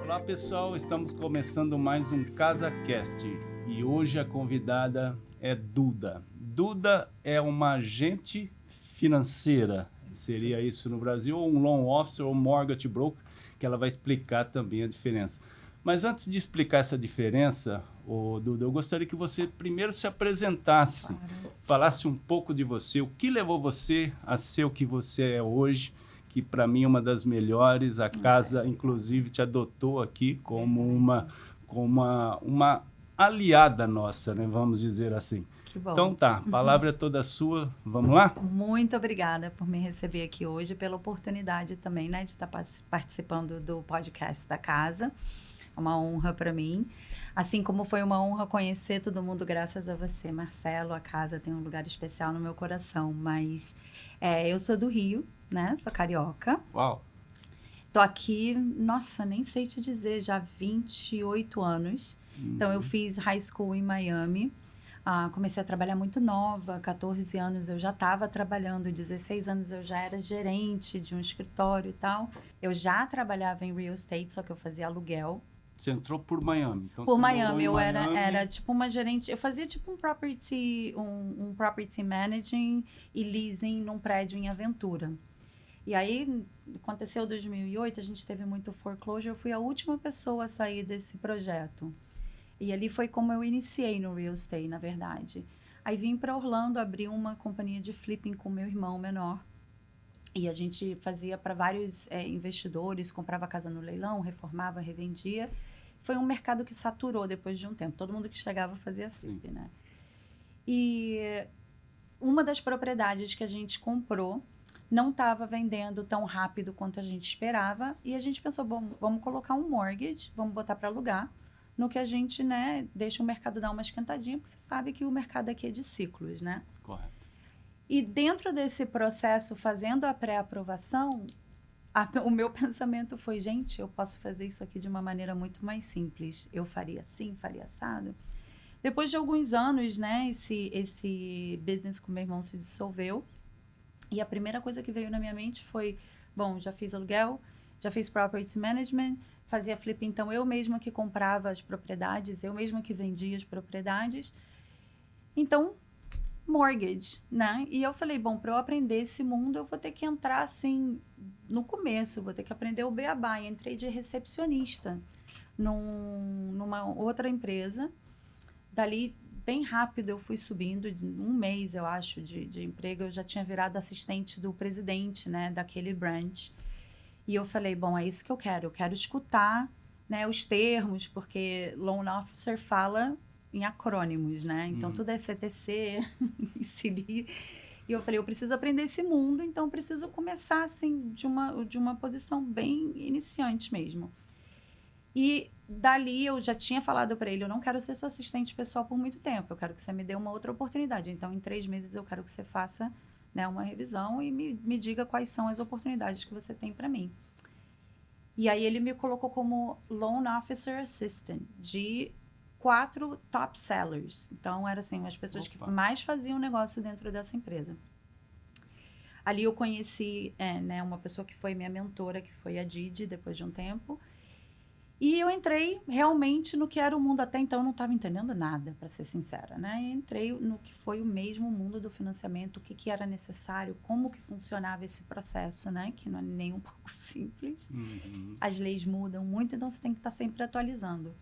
Olá pessoal, estamos começando mais um CasaCast e hoje a convidada é Duda. Duda é uma agente financeira, seria isso no Brasil, ou um loan officer ou mortgage broker, que ela vai explicar também a diferença. Mas antes de explicar essa diferença, Duda, eu gostaria que você primeiro se apresentasse, falasse um pouco de você, o que levou você a ser o que você é hoje, que para mim é uma das melhores. A casa, inclusive, te adotou aqui como uma aliada nossa, né? Vamos dizer assim. Que bom. Então tá, a palavra é toda sua. Vamos lá? Muito obrigada por me receber aqui hoje, pela oportunidade também, né, de estar participando do podcast da casa. É uma honra para mim. Assim como foi uma honra conhecer todo mundo graças a você, Marcelo. A casa tem um lugar especial no meu coração. Mas eu sou do Rio, né? Sou carioca. Uau! Tô aqui, nossa, nem sei te dizer, já há 28 anos. Então, eu fiz high school em Miami. Comecei a trabalhar muito nova, 14 anos eu já estava trabalhando, 16 anos eu já era gerente de um escritório e tal. Eu já trabalhava em real estate, só que eu fazia aluguel. Você entrou por Miami. Então Por você Miami, eu Miami. era tipo uma gerente, eu fazia tipo um property managing e leasing num prédio em Aventura. E aí, aconteceu 2008, a gente teve muito foreclosure, eu fui a última pessoa a sair desse projeto. E ali foi como eu iniciei no real estate, na verdade. Aí vim para Orlando, abri uma companhia de flipping com meu irmão menor. E a gente fazia para vários investidores, comprava casa no leilão, reformava, revendia. Foi um mercado que saturou depois de um tempo. Todo mundo que chegava fazia flip, né? E uma das propriedades que a gente comprou não estava vendendo tão rápido quanto a gente esperava. E a gente pensou, bom, vamos colocar um mortgage, vamos botar para alugar. No que a gente, né, deixa o mercado dar uma esquentadinha, porque você sabe que o mercado aqui é de ciclos, né? Correto. E dentro desse processo, fazendo a pré-aprovação, o meu pensamento foi, gente, eu posso fazer isso aqui de uma maneira muito mais simples. Eu faria assim, faria assado. Depois de alguns anos, né, esse business com meu irmão se dissolveu. E a primeira coisa que veio na minha mente foi, bom, já fiz aluguel, já fiz property management, fazia flip, então eu mesma que comprava as propriedades, eu mesma que vendia as propriedades. Então, mortgage, né? E eu falei, bom, para eu aprender esse mundo, eu vou ter que entrar, assim, no começo, vou ter que aprender o beabá. E entrei de recepcionista numa outra empresa. Dali, bem rápido, eu fui subindo. Um mês, eu acho, de emprego, eu já tinha virado assistente do presidente, né, daquele branch. E eu falei, bom, é isso que eu quero escutar, né, os termos, porque loan officer fala em acrônimos, né? Então, tudo é CTC, CDI. E eu falei, eu preciso aprender esse mundo, então eu preciso começar, assim, de uma posição bem iniciante mesmo. E dali eu já tinha falado para ele, eu não quero ser sua assistente pessoal por muito tempo, eu quero que você me dê uma outra oportunidade. Então, em 3 meses, eu quero que você faça, né, uma revisão e me diga quais são as oportunidades que você tem para mim. E aí ele me colocou como Loan Officer Assistant de 4 top sellers. Então, eram assim, as pessoas que mais faziam negócio dentro dessa empresa. Ali eu conheci né, uma pessoa que foi minha mentora, que foi a Didi, depois de um tempo. E eu entrei realmente no que era o mundo. Até então eu não estava entendendo nada, para ser sincera, né? E entrei no que foi o mesmo mundo do financiamento, o que era necessário, como que funcionava esse processo, né? Que não é nem um pouco simples. As leis mudam muito, então você tem que estar sempre atualizando.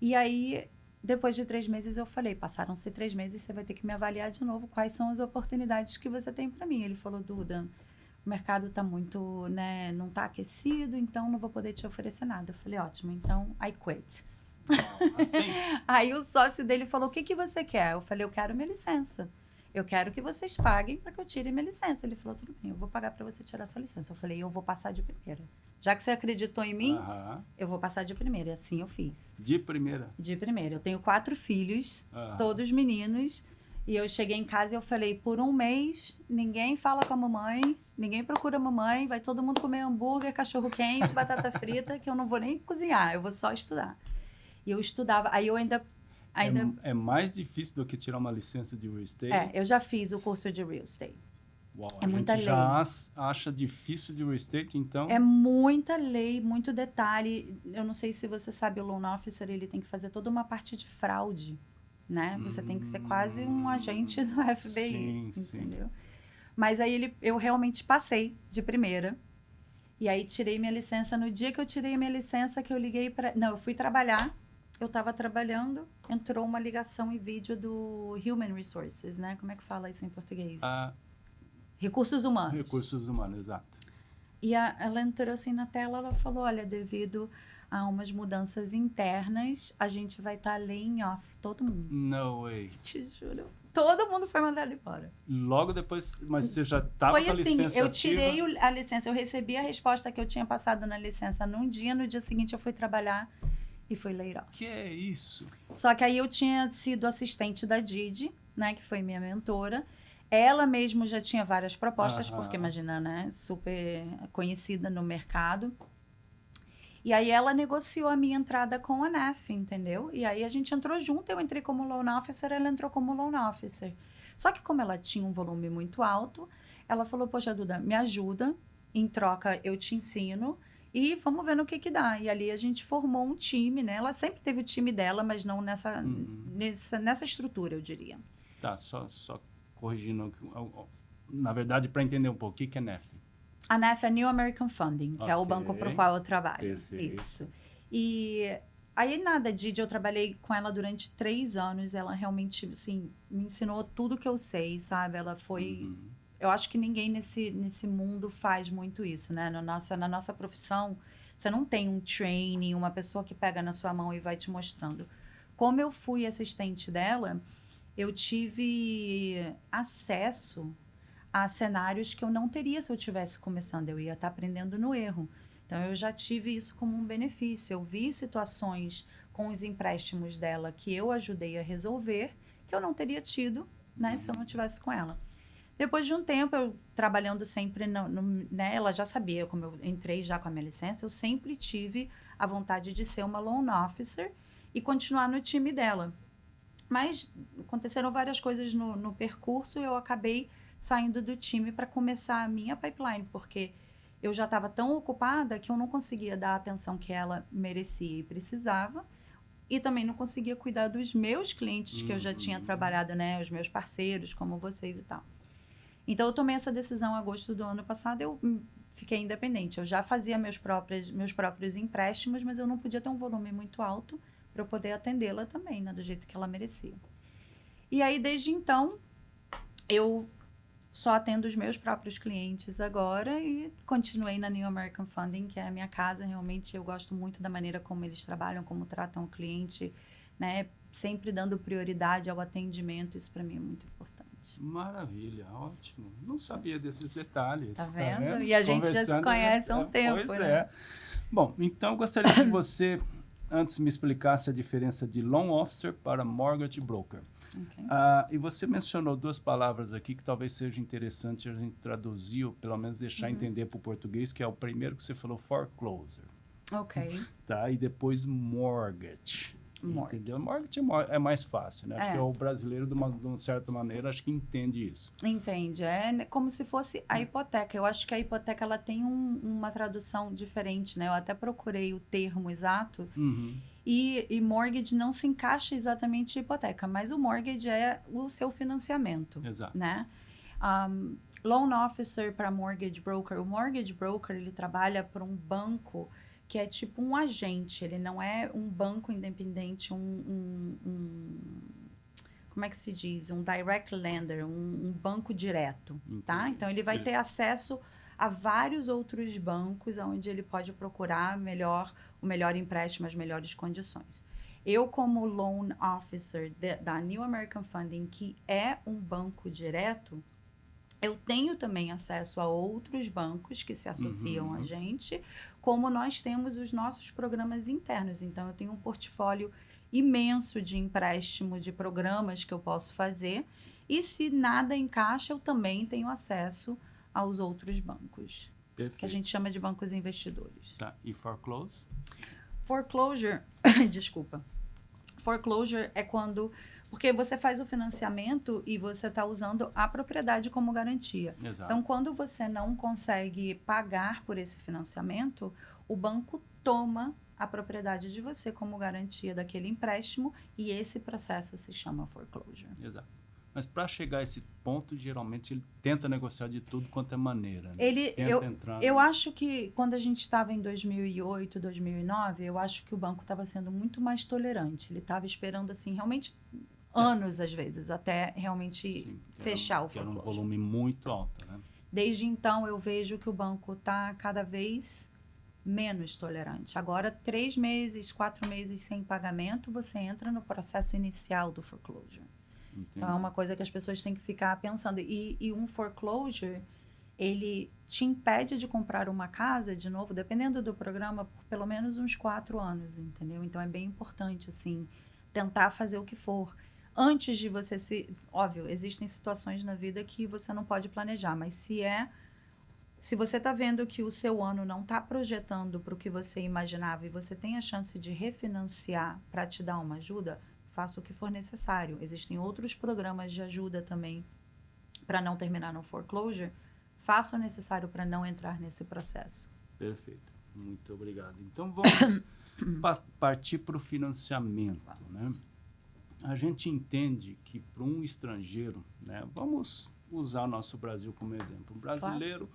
E aí, depois de 3 meses, eu falei, passaram-se 3 meses, você vai ter que me avaliar de novo quais são as oportunidades que você tem para mim. Ele falou, Duda, o mercado está muito, né, não está aquecido, então não vou poder te oferecer nada. Eu falei, ótimo, então I quit. Assim? Aí o sócio dele falou, o que você quer? Eu falei, eu quero minha licença. Eu quero que vocês paguem para que eu tire minha licença. Ele falou, tudo bem, eu vou pagar para você tirar sua licença. Eu falei, eu vou passar de primeira. Já que você acreditou em mim, eu vou passar de primeira. E assim eu fiz. De primeira? De primeira. Eu tenho 4 filhos, todos meninos. E eu cheguei em casa e eu falei, por 1 mês, ninguém fala com a mamãe, ninguém procura a mamãe, vai todo mundo comer hambúrguer, cachorro quente, batata frita, que eu não vou nem cozinhar, eu vou só estudar. E eu estudava, aí eu ainda... É mais difícil do que tirar uma licença de real estate? Eu já fiz o curso de real estate. Uau, É a muita gente lei. já acha difícil de real estate, então... É muita lei, muito detalhe. Eu não sei se você sabe, o loan officer, ele tem que fazer toda uma parte de fraude, né? Você tem que ser quase um agente do FBI, sim. entendeu? Mas aí eu realmente passei de primeira. E aí tirei minha licença. No dia que eu tirei minha licença, que eu liguei para... Não, eu fui trabalhar. Eu estava trabalhando, entrou uma ligação em vídeo do Human Resources, né? Como é que fala isso em português? Recursos humanos. Recursos humanos, exato. E ela entrou assim na tela, ela falou, olha, devido a umas mudanças internas, a gente vai estar laying off todo mundo. No way. Te juro. Todo mundo foi mandado embora. Logo depois, mas você já estava com a assim, licença eu ativa? tirei a licença, eu recebi a resposta que eu tinha passado na licença num dia, no dia seguinte eu fui trabalhar e fui laid off. Que é isso? Só que aí eu tinha sido assistente da Didi, né, que foi minha mentora. Ela mesmo já tinha várias propostas, porque imagina, né, super conhecida no mercado. E aí ela negociou a minha entrada com a NEF, entendeu? E aí a gente entrou junto, eu entrei como loan officer, ela entrou como loan officer. Só que como ela tinha um volume muito alto, ela falou, poxa, Duda, me ajuda, em troca eu te ensino e vamos ver no que dá. E ali a gente formou um time, né? Ela sempre teve o time dela, mas não nessa estrutura, eu diria. Tá, só corrigindo. Na verdade, para entender um pouco, o que é NEF? A NEF é New American Funding, que é o banco para o qual eu trabalho. Perfeito. Isso. E aí, nada, Didi, eu trabalhei com ela durante 3 anos. Ela realmente, assim, me ensinou tudo que eu sei, sabe? Ela foi... Eu acho que ninguém nesse mundo faz muito isso, né? Na nossa profissão, você não tem um training, uma pessoa que pega na sua mão e vai te mostrando. Como eu fui assistente dela, eu tive acesso a cenários que eu não teria se eu estivesse começando. Eu ia estar aprendendo no erro. Então, eu já tive isso como um benefício. Eu vi situações com os empréstimos dela que eu ajudei a resolver, que eu não teria tido, né, se eu não estivesse com ela. Depois de um tempo, eu trabalhando sempre, né, ela já sabia, como eu entrei já com a minha licença, eu sempre tive a vontade de ser uma loan officer e continuar no time dela. Mas aconteceram várias coisas no percurso e eu acabei saindo do time para começar a minha pipeline, porque eu já estava tão ocupada que eu não conseguia dar a atenção que ela merecia e precisava, e também não conseguia cuidar dos meus clientes que eu já tinha trabalhado, né, os meus parceiros, como vocês e tal. Então, eu tomei essa decisão em agosto do ano passado, eu fiquei independente. Eu já fazia meus próprios empréstimos, mas eu não podia ter um volume muito alto para eu poder atendê-la também, né, do jeito que ela merecia. E aí, desde então, eu só atendo os meus próprios clientes agora e continuei na New American Funding, que é a minha casa. Realmente, eu gosto muito da maneira como eles trabalham, como tratam o cliente, né? Sempre dando prioridade ao atendimento. Isso, para mim, é muito importante. Maravilha, ótimo. Não sabia desses detalhes. Tá vendo? E a gente já se conhece há um tempo, pois né? é. Bom, então, eu gostaria que você, antes me explicasse a diferença de loan officer para mortgage broker. Okay. E você mencionou 2 palavras aqui que talvez seja interessante a gente traduzir ou pelo menos deixar entender para o português, que é o primeiro que você falou, foreclosure. Ok. Tá? E depois mortgage. Entendeu? Mortgage é mais fácil, né? Acho que o brasileiro, de uma certa maneira, acho que entende isso. Entende. É como se fosse a hipoteca. Eu acho que a hipoteca ela tem uma tradução diferente, né? Eu até procurei o termo exato. E mortgage não se encaixa exatamente em hipoteca, mas o mortgage é o seu financiamento. Exato. Né? Loan officer para mortgage broker. O mortgage broker, ele trabalha para um banco que é tipo um agente. Ele não é um banco independente, como é que se diz? Um direct lender, um banco direto. Tá? Então, ele vai ter acesso a vários outros bancos onde ele pode procurar o melhor empréstimo, as melhores condições. Eu, como loan officer da New American Funding, que é um banco direto, eu tenho também acesso a outros bancos que se associam a gente, como nós temos os nossos programas internos. Então, eu tenho um portfólio imenso de empréstimo, de programas que eu posso fazer. E se nada encaixa, eu também tenho acesso aos outros bancos. Perfeito. Que a gente chama de bancos investidores. Tá. E foreclosure? Foreclosure, desculpa. Foreclosure é quando... Porque você faz o financiamento e você está usando a propriedade como garantia. Exato. Então, quando você não consegue pagar por esse financiamento, o banco toma a propriedade de você como garantia daquele empréstimo e esse processo se chama foreclosure. Exato. Mas para chegar a esse ponto, geralmente ele tenta negociar de tudo quanto é maneira. Né? Eu acho que quando a gente estava em 2008, 2009, eu acho que o banco estava sendo muito mais tolerante. Ele estava esperando, assim, realmente anos, às vezes, até realmente fechar o foreclosure. Era um volume muito alto, né? Desde então, eu vejo que o banco está cada vez menos tolerante. Agora, 3 meses, 4 meses sem pagamento, você entra no processo inicial do foreclosure. Entendi. Então, é uma coisa que as pessoas têm que ficar pensando. E um foreclosure, ele te impede de comprar uma casa, de novo, dependendo do programa, por pelo menos uns 4 anos, entendeu? Então, é bem importante, assim, tentar fazer o que for. Antes de você se... Óbvio, existem situações na vida que você não pode planejar, mas se você está vendo que o seu ano não está projetando para o que você imaginava e você tem a chance de refinanciar para te dar uma ajuda, faça o que for necessário. Existem outros programas de ajuda também para não terminar no foreclosure. Faça o necessário para não entrar nesse processo. Perfeito. Muito obrigado. Então, vamos partir para o financiamento, né? A gente entende que para um estrangeiro, né, vamos usar o nosso Brasil como exemplo. Um brasileiro,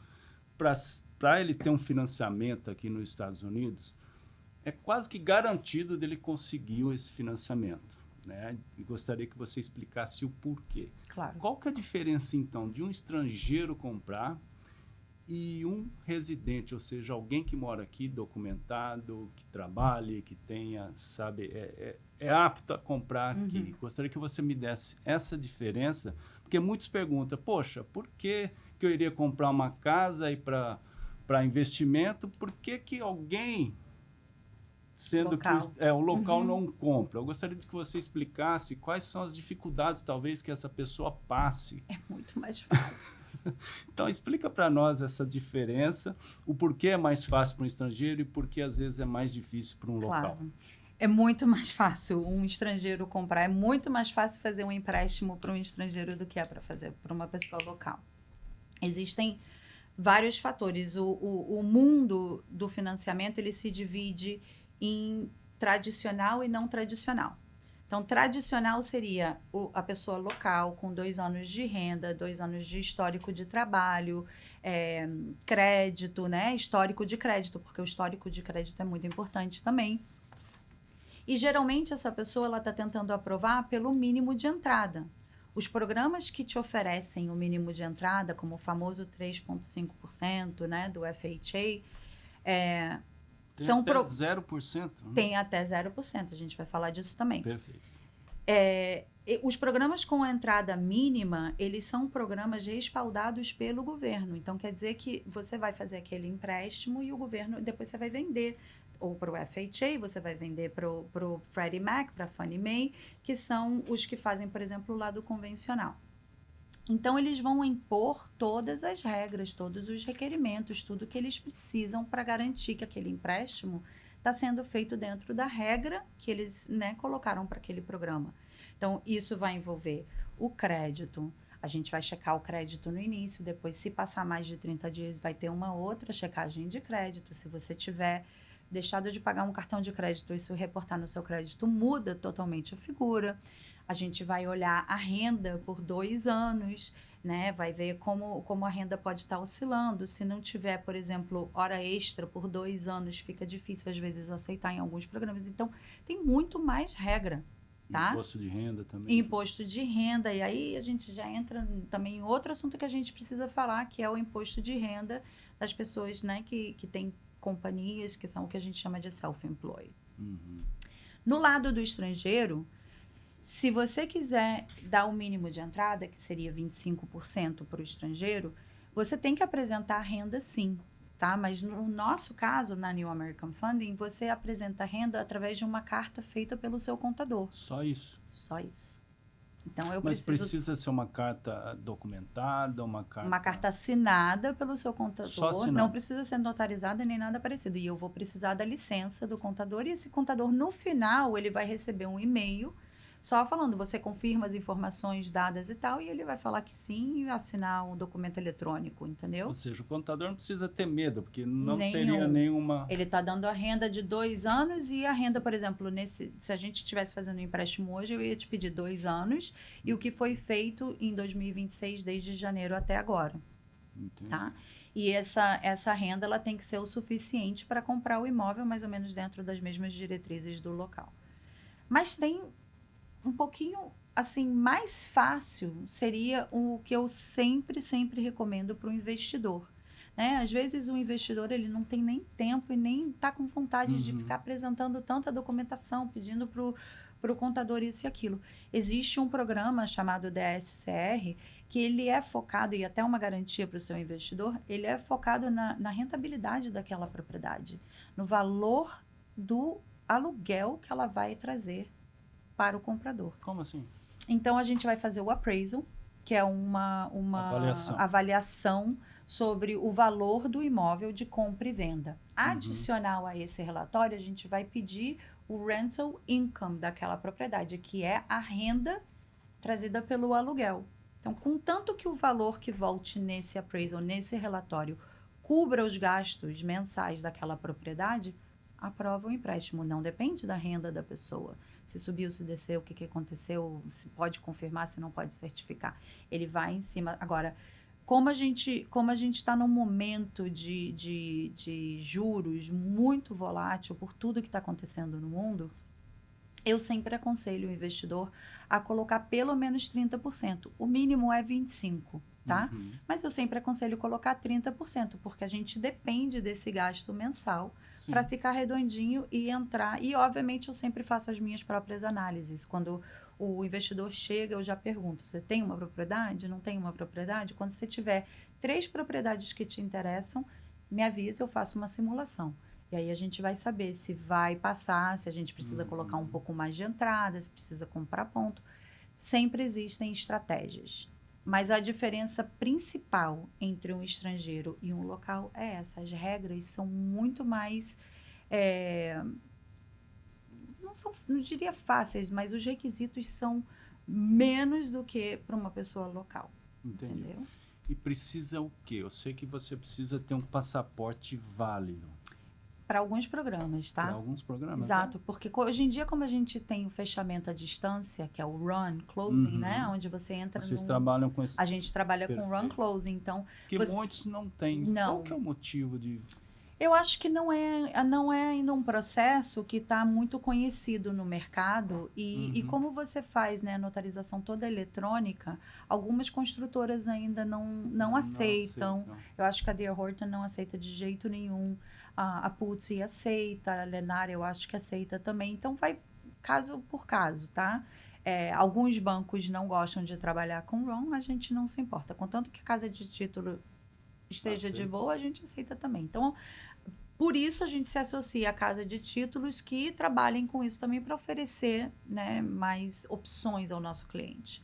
para ele ter um financiamento aqui nos Estados Unidos, é quase que garantido dele conseguir esse financiamento. Né? E gostaria que você explicasse o porquê. Claro. Qual que é a diferença, então, de um estrangeiro comprar e um residente, ou seja, alguém que mora aqui, documentado, que trabalhe, que tenha, sabe, é apto a comprar aqui. Gostaria que você me desse essa diferença, porque muitos perguntam, poxa, por que eu iria comprar uma casa aí para investimento? Por que alguém... sendo que o local não compra. Eu gostaria de que você explicasse quais são as dificuldades, talvez, que essa pessoa passe. É muito mais fácil. Então, explica para nós essa diferença, o porquê é mais fácil para um estrangeiro e por que, às vezes, é mais difícil para um local. É muito mais fácil um estrangeiro comprar. É muito mais fácil fazer um empréstimo para um estrangeiro do que é para fazer para uma pessoa local. Existem vários fatores. O mundo do financiamento, ele se divide em tradicional e não tradicional. Então, tradicional seria a pessoa local com 2 anos de renda, 2 anos de histórico de trabalho, crédito, né? Histórico de crédito, porque o histórico de crédito é muito importante também. E, geralmente, essa pessoa está tentando aprovar pelo mínimo de entrada. Os programas que te oferecem o mínimo de entrada, como o famoso 3,5%, né, do FHA, tem até 0%? Né? Tem até 0%, a gente vai falar disso também. Perfeito. Os programas com entrada mínima, eles são programas respaldados pelo governo. Então, quer dizer que você vai fazer aquele empréstimo e o governo, depois você vai vender ou para o FHA, você vai vender para o Freddie Mac, para a Fannie Mae, que são os que fazem, por exemplo, o lado convencional. Então, eles vão impor todas as regras, todos os requerimentos, tudo que eles precisam para garantir que aquele empréstimo está sendo feito dentro da regra que eles, né, colocaram para aquele programa. Então, isso vai envolver o crédito. A gente vai checar o crédito no início, depois, se passar mais de 30 dias, vai ter uma outra checagem de crédito. Se você tiver deixado de pagar um cartão de crédito, isso reportar no seu crédito, muda totalmente a figura. A gente vai olhar a renda por 2 anos, né? Vai ver como a renda pode estar oscilando. Se não tiver, por exemplo, hora extra por 2 anos, fica difícil, às vezes, aceitar em alguns programas. Então, tem muito mais regra, tá? Imposto de renda também. Imposto de renda. E aí, a gente já entra também em outro assunto que a gente precisa falar, que é o imposto de renda das pessoas, né, que têm companhias, que são o que a gente chama de self-employed. No lado do estrangeiro, se você quiser dar o mínimo de entrada, que seria 25% para o estrangeiro, você tem que apresentar renda sim, tá? Mas no nosso caso, na New American Funding, você apresenta renda através de uma carta feita pelo seu contador. Só isso? Só isso. Então, Mas precisa ser uma carta documentada, uma carta assinada pelo seu contador. Só assinada. Não precisa ser notarizada nem nada parecido. E eu vou precisar da licença do contador. E esse contador, no final, ele vai receber um e-mail só falando, você confirma as informações dadas e tal, e ele vai falar que sim e assinar um documento eletrônico, entendeu? Ou seja, o contador não precisa ter medo, porque não teria Nenhum. nenhuma... Ele está dando a renda de 2 anos e a renda, por exemplo, se a gente estivesse fazendo um empréstimo hoje, eu ia te pedir 2 anos e o que foi feito em 2026, desde janeiro até agora. Entendi. Tá? E essa renda ela tem que ser o suficiente para comprar o imóvel mais ou menos dentro das mesmas diretrizes do local. Mas tem um pouquinho, assim, mais fácil seria o que eu sempre recomendo para o investidor. Né? Às vezes o investidor ele não tem nem tempo e nem está com vontade de ficar apresentando tanta documentação, pedindo para o contador isso e aquilo. Existe um programa chamado DSCR que ele é focado, e até uma garantia para o seu investidor, ele é focado na rentabilidade daquela propriedade, no valor do aluguel que ela vai trazer para o comprador. Como assim? Então, a gente vai fazer o appraisal, que é uma avaliação sobre o valor do imóvel de compra e venda. Adicional a esse relatório, a gente vai pedir o rental income daquela propriedade, que é a renda trazida pelo aluguel. Então, contanto que o valor que volte nesse appraisal, nesse relatório, cubra os gastos mensais daquela propriedade, aprova o empréstimo. Não depende da renda da pessoa. Se subiu, se desceu, o que aconteceu, se pode confirmar, se não pode certificar. Ele vai em cima. Agora, como a gente está num momento de juros muito volátil por tudo que está acontecendo no mundo, eu sempre aconselho o investidor a colocar pelo menos 30%. O mínimo é 25%, tá? Mas eu sempre aconselho colocar 30%, porque a gente depende desse gasto mensal para ficar redondinho e entrar. E, obviamente, eu sempre faço as minhas próprias análises. Quando o investidor chega, eu já pergunto, você tem uma propriedade? Não tem uma propriedade? Quando você tiver 3 propriedades que te interessam, me avisa, eu faço uma simulação. E aí a gente vai saber se vai passar, se a gente precisa colocar um pouco mais de entrada, se precisa comprar ponto. Sempre existem estratégias. Mas a diferença principal entre um estrangeiro e um local é essa. As regras são muito mais... não diria fáceis, mas os requisitos são menos do que para uma pessoa local. Entendi. Entendeu? E precisa o quê? Eu sei que você precisa ter um passaporte válido. Para alguns programas, tá? Para alguns programas, exato, porque hoje em dia, como a gente tem o fechamento à distância, que é o run closing, né? Onde você entra Vocês trabalham com esse... A gente trabalha com run closing, então... Que muitos não têm. Não. Qual que é o motivo de... Eu acho que não é ainda um processo que está muito conhecido no mercado e como você faz, né, a notarização toda eletrônica, algumas construtoras ainda não aceitam. Eu acho que a D.R. Horton não aceita de jeito nenhum. A Pulte aceita, a Lennar eu acho que aceita também. Então, vai caso por caso, tá? Alguns bancos não gostam de trabalhar com RON, a gente não se importa. Contanto que a casa de título esteja de boa, a gente aceita também. Então, por isso a gente se associa à casa de títulos que trabalhem com isso também para oferecer, né, mais opções ao nosso cliente.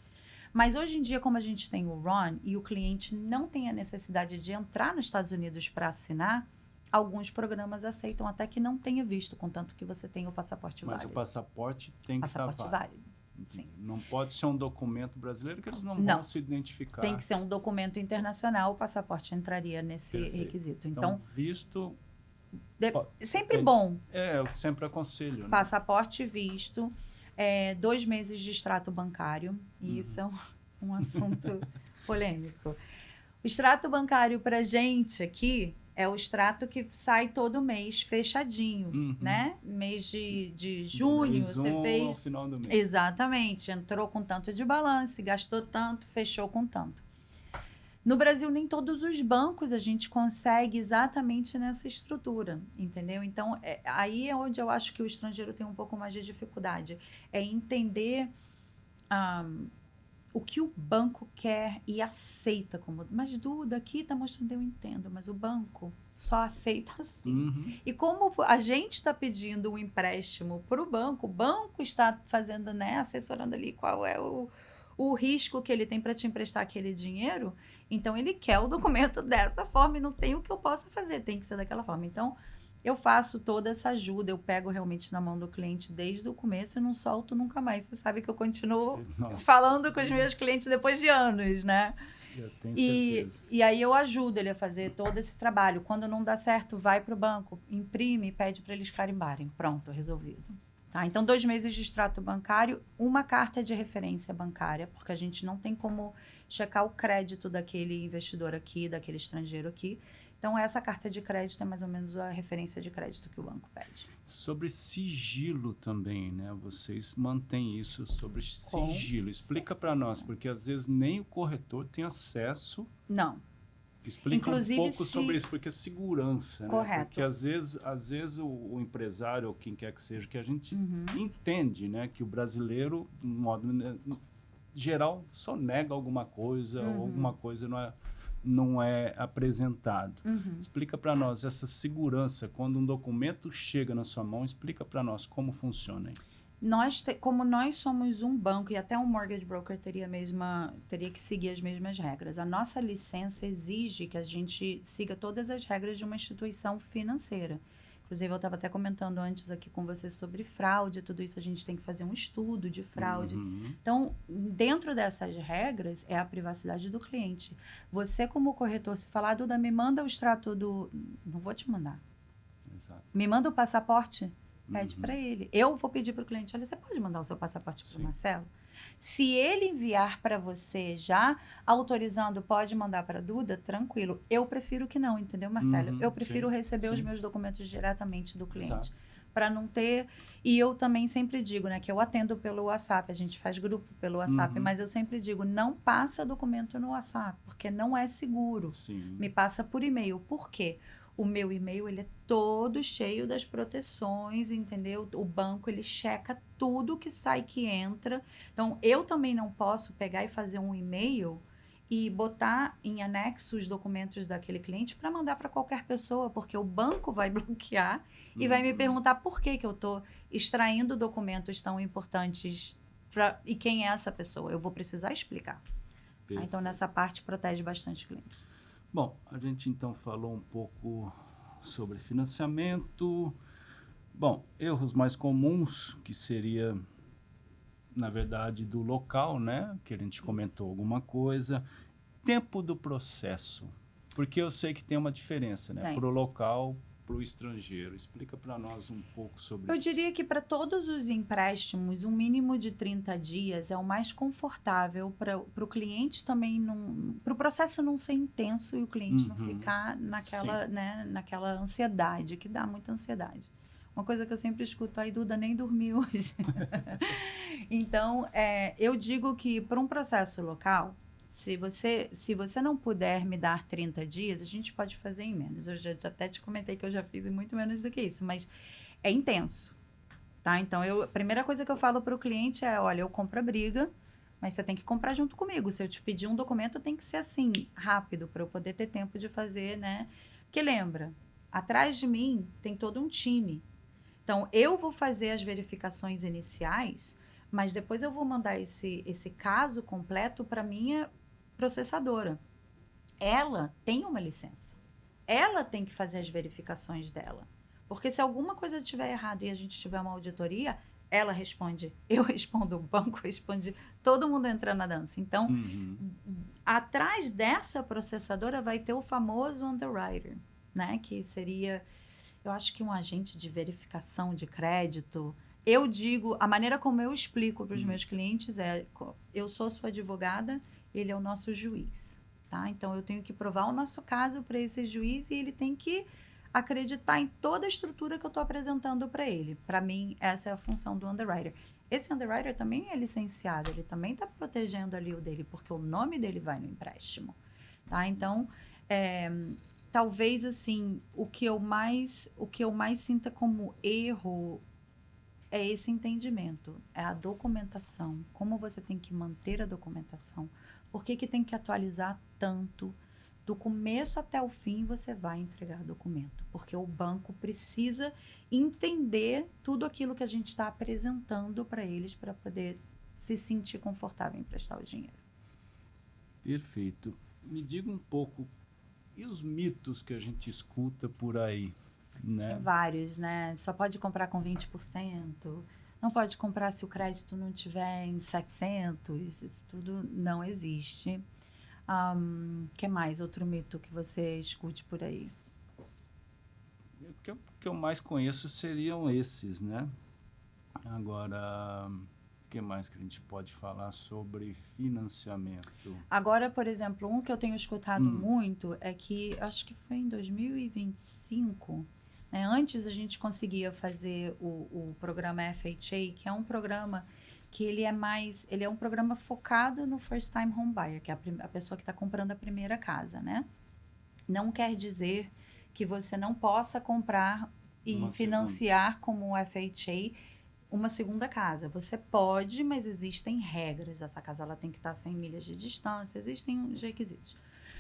Mas hoje em dia, como a gente tem o RON e o cliente não tem a necessidade de entrar nos Estados Unidos para assinar, alguns programas aceitam até que não tenha visto, contanto que você tenha o passaporte válido. Mas o passaporte tem que estar válido. Sim. Não pode ser um documento brasileiro que eles não vão se identificar. Tem que ser um documento internacional, o passaporte entraria nesse requisito. Então, visto... sempre bom. Eu sempre aconselho. Né? Passaporte, visto, 2 meses de extrato bancário. E isso é um assunto polêmico. O extrato bancário para gente aqui é o extrato que sai todo mês fechadinho, né? Mês de junho, você fez... ao final do mês. Exatamente. Entrou com tanto de balance, gastou tanto, fechou com tanto. No Brasil, nem todos os bancos a gente consegue exatamente nessa estrutura, entendeu? Então, aí é onde eu acho que o estrangeiro tem um pouco mais de dificuldade. É entender o que o banco quer e aceita como... Mas, Duda, aqui está mostrando, eu entendo, mas o banco só aceita assim. E como a gente está pedindo um empréstimo para o banco está fazendo, né, assessorando ali qual é o risco que ele tem para te emprestar aquele dinheiro, então ele quer o documento dessa forma e não tem o que eu possa fazer, tem que ser daquela forma. Então, eu faço toda essa ajuda, eu pego realmente na mão do cliente desde o começo e não solto nunca mais. Você sabe que eu continuo falando com os meus clientes depois de anos, né? Eu tenho certeza. E aí eu ajudo ele a fazer todo esse trabalho. Quando não dá certo, vai para o banco, imprime e pede para eles carimbarem. Pronto, resolvido. Tá? Então, 2 meses de extrato bancário, uma carta de referência bancária, porque a gente não tem como checar o crédito daquele investidor aqui, daquele estrangeiro aqui. Então, essa carta de crédito é mais ou menos a referência de crédito que o banco pede. Sobre sigilo também, né? Vocês mantêm isso sobre sigilo. Explica para nós, porque às vezes nem o corretor tem acesso. Não. Explica inclusive, um pouco sobre isso, porque é segurança, correto. Né? Porque às vezes o empresário ou quem quer que seja, que a gente entende, né? Que o brasileiro, de modo geral, só nega alguma coisa ou alguma coisa não é apresentado. Explica para nós essa segurança, quando um documento chega na sua mão, explica para nós como funciona. Como nós somos um banco e até um mortgage broker teria que seguir as mesmas regras. A nossa licença exige que a gente siga todas as regras de uma instituição financeira. Inclusive, eu estava até comentando antes aqui com você sobre fraude, tudo isso a gente tem que fazer um estudo de fraude. Então, dentro dessas regras, é a privacidade do cliente. Você, como corretor, se falar, Duda, me manda o extrato do... Não vou te mandar. Exato. Me manda o passaporte, pede para ele. Eu vou pedir para o cliente, olha, você pode mandar o seu passaporte para o Marcelo? Se ele enviar para você já autorizando, pode mandar para a Duda, tranquilo. Eu prefiro que não, entendeu, Marcelo? Eu prefiro receber os meus documentos diretamente do cliente. Para não ter... E eu também sempre digo, né, que eu atendo pelo WhatsApp, a gente faz grupo pelo WhatsApp, mas eu sempre digo, não passa documento no WhatsApp, porque não é seguro. Me passa por e-mail. Por quê? O meu e-mail, ele é todo cheio das proteções, entendeu? O banco, ele checa tudo que sai, que entra. Então, eu também não posso pegar e fazer um e-mail e botar em anexo os documentos daquele cliente para mandar para qualquer pessoa, porque o banco vai bloquear e vai me perguntar por que eu estou extraindo documentos tão importantes e quem é essa pessoa. Eu vou precisar explicar. Então, nessa parte, protege bastante o cliente. Bom, a gente então falou um pouco sobre financiamento. Bom, erros mais comuns, que seria, na verdade, do local, né? Que a gente comentou alguma coisa. Tempo do processo. Porque eu sei que tem uma diferença, né? Para o local, para o estrangeiro. Explica para nós um pouco sobre isso. Eu diria que para todos os empréstimos, um mínimo de 30 dias é o mais confortável para o cliente também para o processo não ser intenso e o cliente não ficar naquela ansiedade, que dá muita ansiedade. Uma coisa que eu sempre escuto, aí Duda, nem dormi hoje. Então, eu digo que para um processo local, se você não puder me dar 30 dias, a gente pode fazer em menos. Eu já até te comentei que eu já fiz em muito menos do que isso, mas é intenso, tá? Então, a primeira coisa que eu falo para o cliente é, olha, eu compro a briga, mas você tem que comprar junto comigo. Se eu te pedir um documento, tem que ser assim, rápido, para eu poder ter tempo de fazer, né? Porque lembra, atrás de mim tem todo um time. Então, eu vou fazer as verificações iniciais, mas depois eu vou mandar esse caso completo para minha processadora. Ela tem uma licença. Ela tem que fazer as verificações dela. Porque se alguma coisa estiver errada e a gente tiver uma auditoria, ela responde, eu respondo, o banco responde, todo mundo entra na dança. Então, atrás dessa processadora vai ter o famoso underwriter, né? Que seria, eu acho que um agente de verificação de crédito. Eu digo, a maneira como eu explico para os meus clientes é, eu sou sua advogada, ele é o nosso juiz, tá? Então, eu tenho que provar o nosso caso para esse juiz e ele tem que acreditar em toda a estrutura que eu estou apresentando para ele. Para mim, essa é a função do underwriter. Esse underwriter também é licenciado, ele também está protegendo ali o dele, porque o nome dele vai no empréstimo, tá? Então, talvez, assim, o que eu mais sinta como erro é esse entendimento, é a documentação, como você tem que manter a documentação, por que tem que atualizar tanto, do começo até o fim você vai entregar documento, porque o banco precisa entender tudo aquilo que a gente está apresentando para eles para poder se sentir confortável em emprestar o dinheiro. Perfeito. Me diga um pouco, e os mitos que a gente escuta por aí? né? Tem vários, né? Só pode comprar com 20%. Não pode comprar se o crédito não tiver em 700. Isso tudo não existe. Que mais? Outro mito que você escute por aí? O que eu mais conheço seriam esses, né? Agora, o que mais que a gente pode falar sobre financiamento? Agora, por exemplo, um que eu tenho escutado muito é que, acho que foi em 2025, né? Antes a gente conseguia fazer o programa FHA, que é um programa que ele é um programa focado no first time home buyer, que é a pessoa que está comprando a primeira casa, né? Não quer dizer que você não possa comprar e financiar como um FHA uma segunda casa. Você pode, mas existem regras. Essa casa ela tem que estar 100 milhas de distância, existem os requisitos.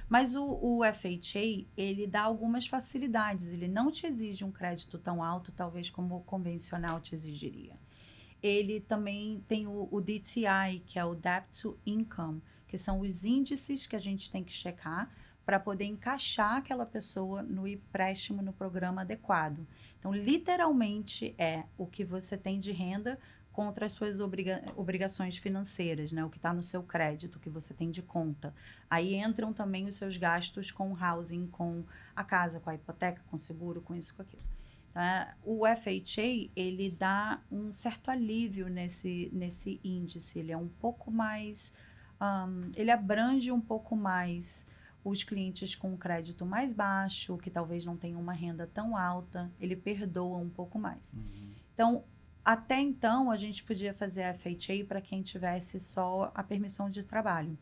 Mas o FHA, ele dá algumas facilidades. Ele não te exige um crédito tão alto, talvez como o convencional te exigiria. Ele também tem o DTI, que é o Debt to Income, que são os índices que a gente tem que checar para poder encaixar aquela pessoa no empréstimo, no programa adequado. Então, literalmente, é o que você tem de renda contra as suas obrigações financeiras, né? O que está no seu crédito, o que você tem de conta. Aí entram também os seus gastos com o housing, com a casa, com a hipoteca, com o seguro, com isso, com aquilo. Tá? O FHA, ele dá um certo alívio nesse índice. Ele é um pouco mais... ele abrange um pouco mais os clientes com crédito mais baixo, que talvez não tenham uma renda tão alta, ele perdoa um pouco mais. Então, até então, a gente podia fazer a FHA para quem tivesse só a permissão de trabalho.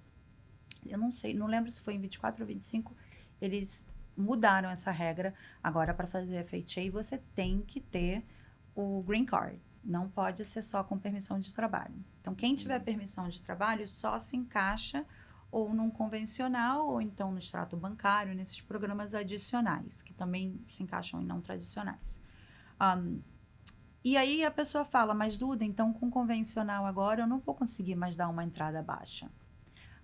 Eu não sei, não lembro se foi em 24 ou 25, eles mudaram essa regra. Agora, para fazer a FHA, você tem que ter o Green Card. Não pode ser só com permissão de trabalho. Então, quem tiver permissão de trabalho só se encaixa ou num convencional, ou então no extrato bancário, nesses programas adicionais, que também se encaixam em não tradicionais. E aí a pessoa fala, mas Duda, então com convencional agora eu não vou conseguir mais dar uma entrada baixa.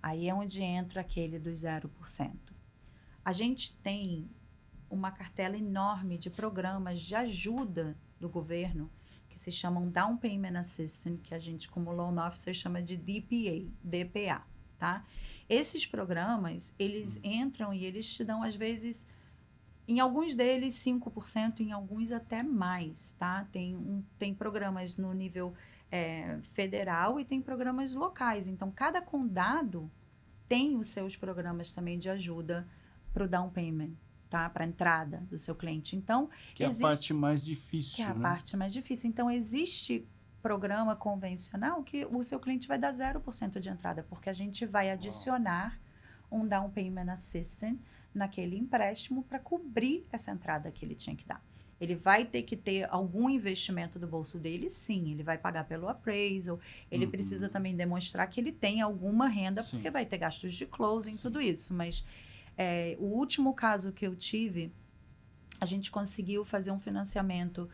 Aí é onde entra aquele dos 0%. A gente tem uma cartela enorme de programas de ajuda do governo, que se chamam Down Payment Assistance, que a gente, como Loan Officer, chama de DPA, tá? Esses programas, eles entram e eles te dão, às vezes, em alguns deles, 5%, em alguns até mais, tá? Tem programas no nível federal e tem programas locais. Então, cada condado tem os seus programas também de ajuda para o down payment, tá? Para a entrada do seu cliente. Então, que é a parte mais difícil, que é a parte mais difícil. Então, existe programa convencional que o seu cliente vai dar 0% de entrada, porque a gente vai adicionar um down payment assistance naquele empréstimo para cobrir essa entrada que ele tinha que dar. Ele vai ter que ter algum investimento do bolso dele, sim. Ele vai pagar pelo appraisal. Ele precisa também demonstrar que ele tem alguma renda, porque vai ter gastos de closing, tudo isso. Mas o último caso que eu tive, a gente conseguiu fazer um financiamento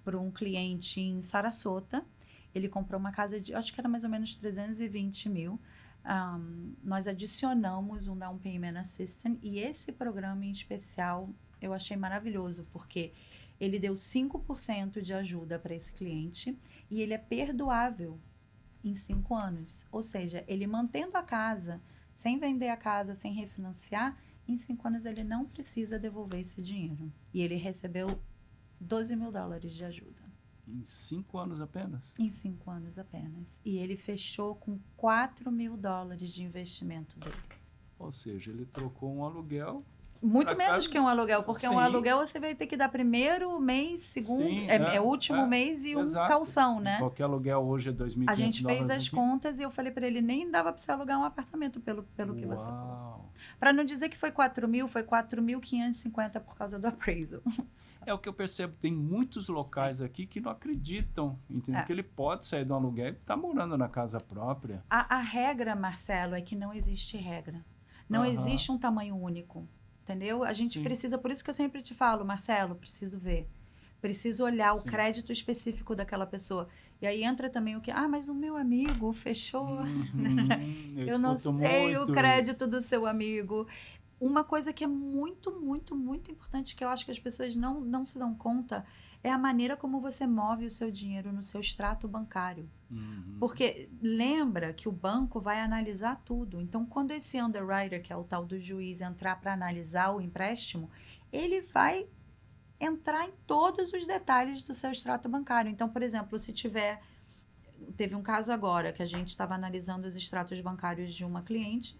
para um cliente em Sarasota. Ele comprou uma casa de, acho que era mais ou menos 320 mil. Nós adicionamos um Down Payment Assistance e esse programa em especial eu achei maravilhoso, porque ele deu 5% de ajuda para esse cliente e ele é perdoável em 5 anos. Ou seja, ele mantendo a casa, sem vender a casa, sem refinanciar, em 5 anos ele não precisa devolver esse dinheiro. E ele recebeu $12 mil de ajuda. Em 5 anos apenas? Em 5 anos apenas. E ele fechou com $4 mil de investimento dele. Ou seja, ele trocou um aluguel... Muito menos que um aluguel, porque um aluguel você vai ter que dar primeiro mês, segundo, último mês e um calção, né? Qualquer aluguel hoje é $2.500. A gente fez as contas e eu falei para ele, nem dava para você alugar um apartamento pelo que você pagou. Para não dizer que foi 4 mil, foi 4.550 por causa do appraisal. É o que eu percebo, tem muitos locais aqui que não acreditam, entendeu? Que ele pode sair do aluguel e tá morando na casa própria. A regra, Marcelo, é que não existe regra. Não existe um tamanho único. Entendeu? A gente precisa, por isso que eu sempre te falo, Marcelo, preciso ver. Preciso olhar o crédito específico daquela pessoa. E aí entra também o que, mas o meu amigo fechou. Eu não sei o crédito do seu amigo. Uma coisa que é muito, muito, muito importante, que eu acho que as pessoas não se dão conta, é a maneira como você move o seu dinheiro no seu extrato bancário. Porque lembra que o banco vai analisar tudo. Então, quando esse underwriter, que é o tal do juiz, entrar para analisar o empréstimo, ele vai entrar em todos os detalhes do seu extrato bancário. Então, por exemplo, se teve um caso agora que a gente estava analisando os extratos bancários de uma cliente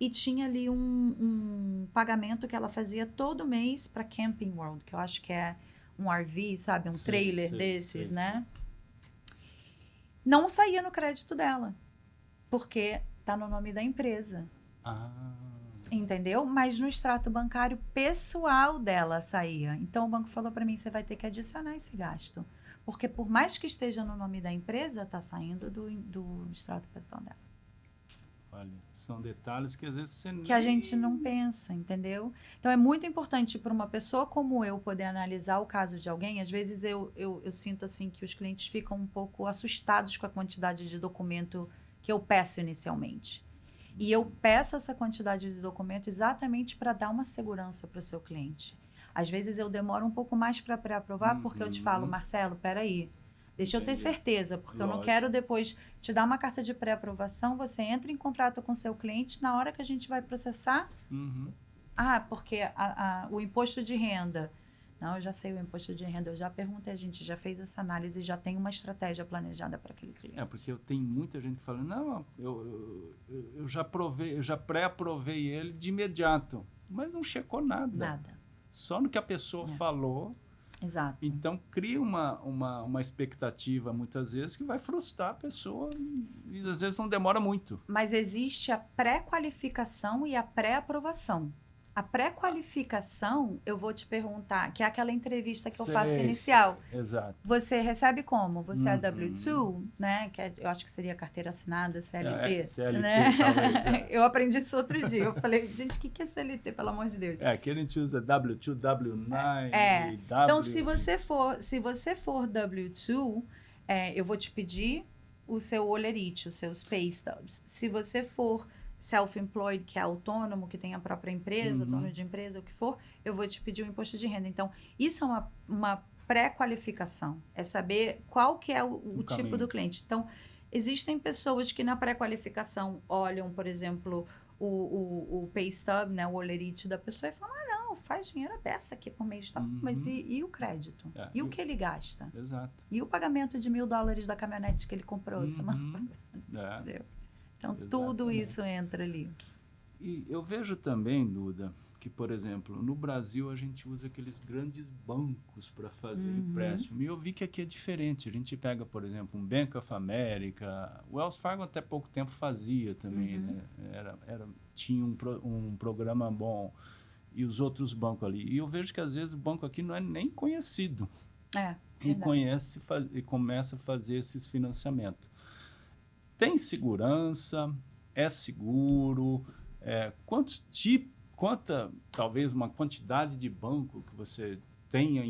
e tinha ali um pagamento que ela fazia todo mês para Camping World, que eu acho que é um RV, sabe? Um trailer desses, né? Não saía no crédito dela, porque tá no nome da empresa. Entendeu? Mas no extrato bancário pessoal dela saía. Então o banco falou para mim, você vai ter que adicionar esse gasto. Porque por mais que esteja no nome da empresa, tá saindo do extrato pessoal dela. Olha, são detalhes que às vezes você que a gente não pensa, entendeu? Então é muito importante para uma pessoa como eu poder analisar o caso de alguém. Às vezes eu sinto assim que os clientes ficam um pouco assustados com a quantidade de documento que eu peço inicialmente. E eu peço essa quantidade de documento exatamente para dar uma segurança para o seu cliente. Às vezes eu demoro um pouco mais para pré-aprovar porque eu te falo, Marcelo, peraí, deixa eu ter certeza, porque eu não quero depois te dar uma carta de pré-aprovação, você entra em contrato com o seu cliente, na hora que a gente vai processar, porque o imposto de renda, não, eu já sei o imposto de renda, eu já perguntei, a gente já fez essa análise, já tem uma estratégia planejada para aquele cliente. Porque eu tenho muita gente que fala, não, eu já pré-aprovei ele de imediato, mas não checou nada. Nada. Só no que a pessoa falou. Exato. Então, cria uma expectativa, muitas vezes, que vai frustrar a pessoa e, às vezes, não demora muito. Mas existe a pré-qualificação e a pré-aprovação. A pré-qualificação, eu vou te perguntar, que é aquela entrevista que eu faço inicial. Exato. Você recebe como? Você é W2, né? Eu acho que seria carteira assinada, CLT. CLT, né? talvez. Eu aprendi isso outro dia. Eu falei, gente, o que é CLT, pelo amor de Deus? Aqui a gente usa W2, W9, Então, se você for W2, eu vou te pedir o seu olerite, os seus pay stubs. Se você for self-employed, que é autônomo, que tem a própria empresa, dono de empresa, o que for, eu vou te pedir o imposto de renda. Então, isso é uma pré-qualificação. É saber qual que é o tipo do cliente. Então, existem pessoas que na pré-qualificação olham, por exemplo, o pay stub, né, o olerite da pessoa e falam, não, faz dinheiro dessa aqui por mês. Tá? Mas e o crédito? E o que ele gasta? Exato. E o pagamento de $1.000 da caminhonete que ele comprou semana passada? Entendeu? Então, tudo isso entra ali. E eu vejo também, Duda, que, por exemplo, no Brasil a gente usa aqueles grandes bancos para fazer empréstimo. E eu vi que aqui é diferente. A gente pega, por exemplo, um Bank of America, o Wells Fargo até pouco tempo fazia também, né? Tinha um programa bom. E os outros bancos ali. E eu vejo que, às vezes, o banco aqui não é nem conhecido. E começa a fazer esses financiamentos. Tem segurança, é seguro, talvez uma quantidade de banco que você tenha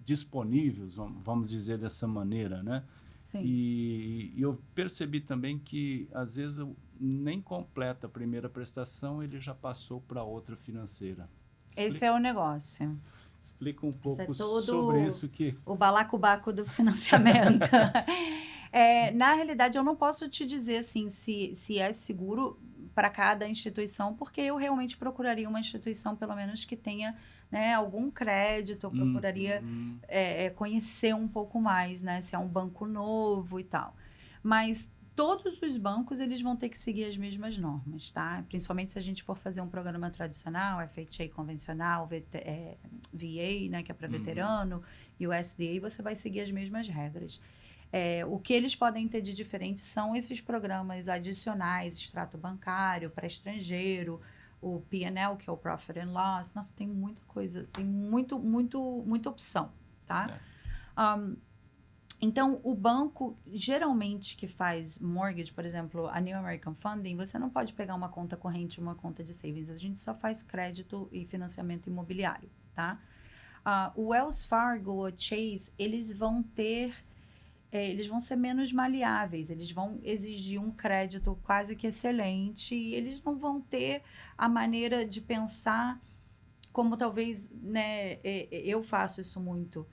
disponíveis, vamos dizer dessa maneira, né? Sim. E eu percebi também que, às vezes, nem completa a primeira prestação, ele já passou para outra financeira. Esse é o negócio. Explica um pouco sobre isso. O balacobaco do financiamento. Na realidade, eu não posso te dizer assim, se é seguro para cada instituição, porque eu realmente procuraria uma instituição, pelo menos, que tenha, né, algum crédito. Eu procuraria conhecer um pouco mais, né, se é um banco novo e tal. Mas todos os bancos, eles vão ter que seguir as mesmas normas, tá? Principalmente se a gente for fazer um programa tradicional, FHA convencional, VA, né, que é para veterano, e o SDA, você vai seguir as mesmas regras. O que eles podem ter de diferente são esses programas adicionais, extrato bancário para estrangeiro, o P&L, que é o Profit and Loss. Nossa, tem muita coisa, tem muita opção, tá? Então, o banco, geralmente, que faz mortgage, por exemplo, a New American Funding, você não pode pegar uma conta corrente e uma conta de savings. A gente só faz crédito e financiamento imobiliário, tá? O Wells Fargo ou Chase, eles vão ter eles vão ser menos maleáveis, eles vão exigir um crédito quase que excelente e eles não vão ter a maneira de pensar como talvez, né, eu faço isso muito.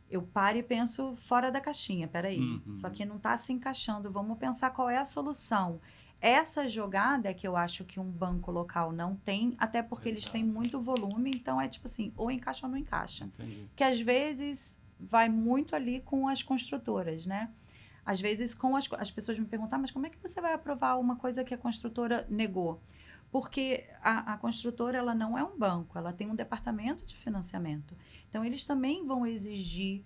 Eu paro e penso fora da caixinha, peraí, só que não está se encaixando, vamos pensar qual é a solução. Essa jogada é que eu acho que um banco local não tem, até porque eles têm muito volume, então é tipo assim, ou encaixa ou não encaixa. Entendi. Que às vezes vai muito ali com as construtoras, né? Às vezes com as pessoas me perguntam, mas como é que você vai aprovar uma coisa que a construtora negou? Porque a construtora, ela não é um banco, ela tem um departamento de financiamento. Então, eles também vão exigir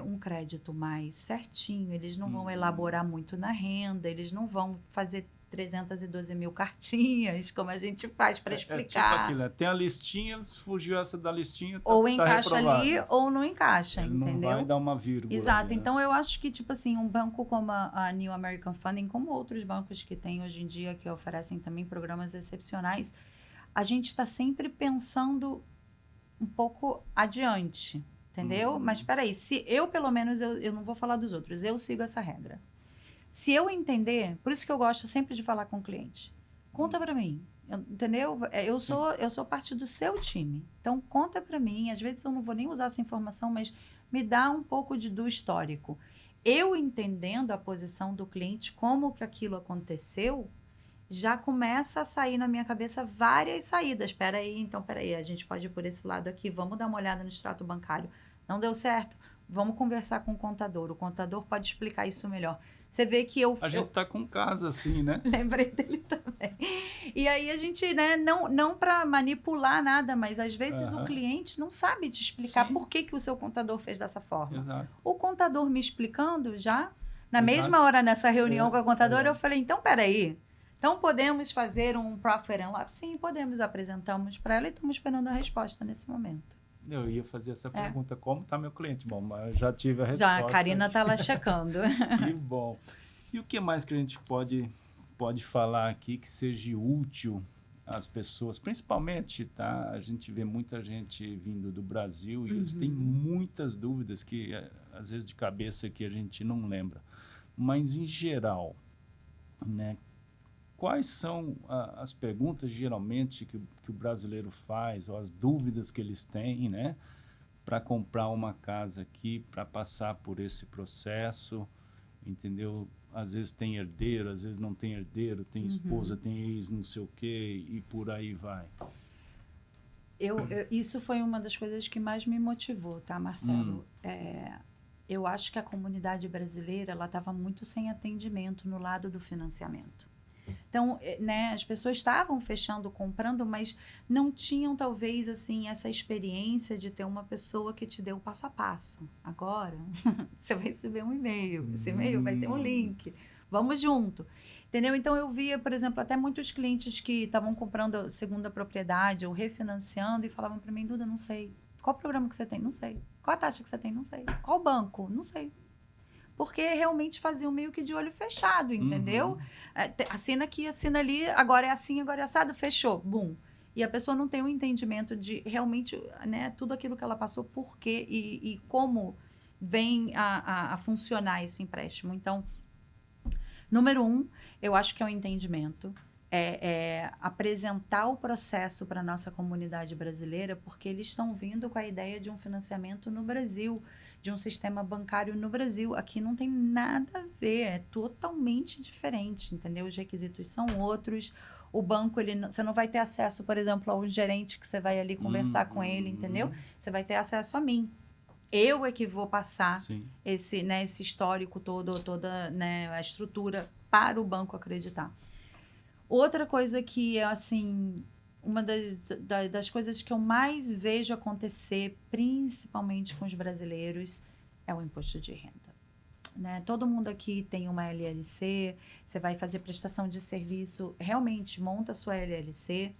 um crédito mais certinho, eles não vão elaborar muito na renda, eles não vão fazer 312 mil cartinhas, como a gente faz para explicar. Tipo aquilo, tem a listinha, se fugiu essa da listinha, ou encaixa ali, ou não encaixa, ele entendeu? não vai dar uma vírgula. Exato. Ali, né? Então, eu acho que, tipo assim, um banco como a New American Funding, como outros bancos que tem hoje em dia, que oferecem também programas excepcionais, a gente está sempre pensando um pouco adiante, entendeu? Mas, peraí, se eu, pelo menos, eu não vou falar dos outros, eu sigo essa regra. Se eu entender, por isso que eu gosto sempre de falar com o cliente, conta para mim, entendeu? Eu sou parte do seu time, então conta para mim, às vezes eu não vou nem usar essa informação, mas me dá um pouco do histórico. Eu entendendo a posição do cliente, como que aquilo aconteceu, já começa a sair na minha cabeça várias saídas. Peraí, a gente pode ir por esse lado aqui, vamos dar uma olhada no extrato bancário. Não deu certo? Vamos conversar com o contador pode explicar isso melhor. Você vê que A gente tá com um caso assim, né? Lembrei dele também. E aí a gente, né, não para manipular nada, mas às vezes o cliente não sabe te explicar por que o seu contador fez dessa forma. Exato. O contador me explicando já, na mesma hora nessa reunião com a contadora, eu falei, então peraí, então podemos fazer um profit and loss? Sim, podemos, apresentamos para ela e estamos esperando a resposta nesse momento. Eu ia fazer essa pergunta, como está meu cliente? Bom, mas eu já tive a resposta. Já, a Karina está lá checando. Que bom. E o que mais que a gente pode falar aqui que seja útil às pessoas? Principalmente, tá? A gente vê muita gente vindo do Brasil e eles têm muitas dúvidas que, às vezes, de cabeça que a gente não lembra. Mas, em geral, né? Quais são as perguntas, geralmente, que o brasileiro faz, ou as dúvidas que eles têm, né? Para comprar uma casa aqui, para passar por esse processo, entendeu? Às vezes tem herdeiro, às vezes não tem herdeiro, tem esposa, tem ex, não sei o quê, e por aí vai. Isso foi uma das coisas que mais me motivou, tá, Marcelo? Eu acho que a comunidade brasileira, ela estava muito sem atendimento no lado do financiamento. Então, né, as pessoas estavam fechando, comprando, mas não tinham, talvez, assim, essa experiência de ter uma pessoa que te dê o passo a passo. Agora, você vai receber um e-mail. Esse e-mail vai ter um link. Vamos junto. Entendeu? Então, eu via, por exemplo, até muitos clientes que estavam comprando segunda propriedade ou refinanciando e falavam para mim, Duda, não sei. Qual programa que você tem? Não sei. Qual a taxa que você tem? Não sei. Qual banco? Não sei. Porque realmente faziam meio que de olho fechado, entendeu? Assina aqui, assina ali, agora é assim, agora é assado, fechou, bum. E a pessoa não tem um entendimento de realmente, né, tudo aquilo que ela passou, por quê e como vem a funcionar esse empréstimo. Então, número 1, eu acho que é o entendimento. Apresentar o processo para a nossa comunidade brasileira, porque eles estão vindo com a ideia de um financiamento no Brasil, de um sistema bancário no Brasil. Aqui não tem nada a ver, é totalmente diferente, entendeu? Os requisitos são outros. O banco, você não vai ter acesso, por exemplo, ao gerente que você vai ali conversar com ele, entendeu? Você vai ter acesso a mim. Eu é que vou passar esse histórico todo, toda, né, a estrutura para o banco acreditar. Outra coisa que, assim, uma das coisas que eu mais vejo acontecer, principalmente com os brasileiros, é o imposto de renda. Né? Todo mundo aqui tem uma LLC, você vai fazer prestação de serviço, realmente monta a sua LLC,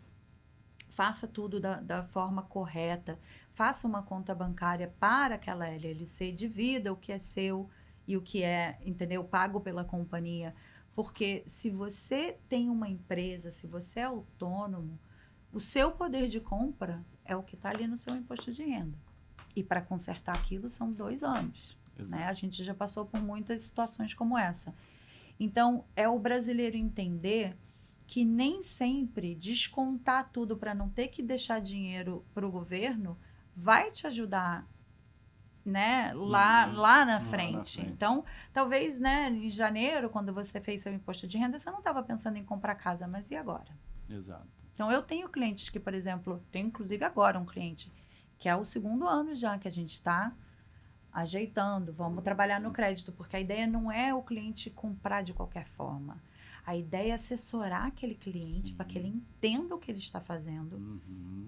faça tudo da forma correta, faça uma conta bancária para aquela LLC, divida o que é seu e o que é, entendeu, pago pela companhia. Porque se você tem uma empresa, se você é autônomo, o seu poder de compra é o que está ali no seu imposto de renda. E para consertar aquilo são 2 anos. né? A gente já passou por muitas situações como essa. Então, é o brasileiro entender que nem sempre descontar tudo para não ter que deixar dinheiro para o governo vai te ajudar, né, lá na frente. Então, talvez, né, em janeiro, quando você fez seu imposto de renda, você não estava pensando em comprar casa, mas e agora? Exato. Então, eu tenho clientes que, por exemplo, tenho inclusive agora um cliente que é o 2º ano já que a gente está ajeitando, vamos trabalhar no crédito, porque a ideia não é o cliente comprar de qualquer forma. A ideia é assessorar aquele cliente para que ele entenda o que ele está fazendo,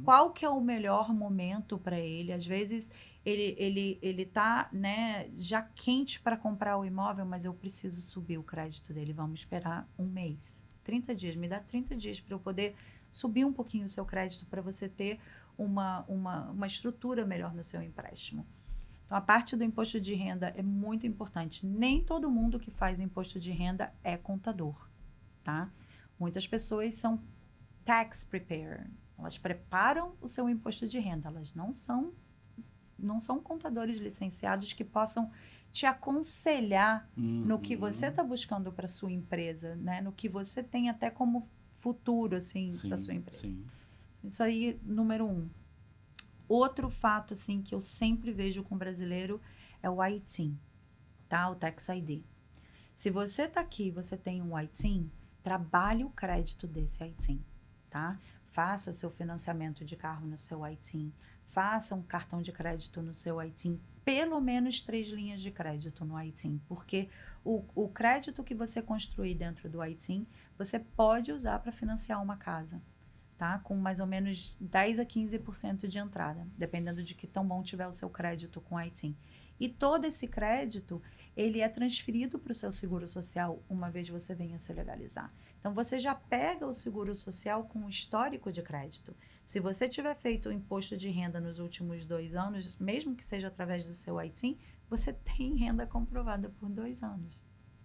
qual que é o melhor momento para ele. Às vezes ele está, né, já quente para comprar o imóvel, mas eu preciso subir o crédito dele. Vamos esperar um mês, 30 dias. Me dá 30 dias para eu poder subir um pouquinho o seu crédito para você ter uma estrutura melhor no seu empréstimo. Então, a parte do imposto de renda é muito importante. Nem todo mundo que faz imposto de renda é contador, tá? Muitas pessoas são tax preparer. Elas preparam o seu imposto de renda. Elas não são contadores licenciados que possam te aconselhar no que você está buscando para sua empresa, né? No que você tem até como futuro, assim, para sua empresa. Isso aí, número 1. Outro fato, assim, que eu sempre vejo com o brasileiro é o ITIN, tá? O Tax ID. Se você está aqui, você tem um ITIN, trabalhe o crédito desse ITIN, tá? Faça o seu financiamento de carro no seu ITIN, faça um cartão de crédito no seu ITIN, pelo menos 3 linhas de crédito no ITIN, porque o crédito que você construir dentro do ITIN, você pode usar para financiar uma casa. Tá? Com mais ou menos 10 a 15% de entrada, dependendo de que tão bom tiver o seu crédito com a ITIN. E todo esse crédito, ele é transferido para o seu seguro social uma vez você venha se legalizar. Então, você já pega o seguro social com o histórico de crédito. Se você tiver feito o imposto de renda nos últimos 2 anos, mesmo que seja através do seu ITIN, você tem renda comprovada por 2 anos.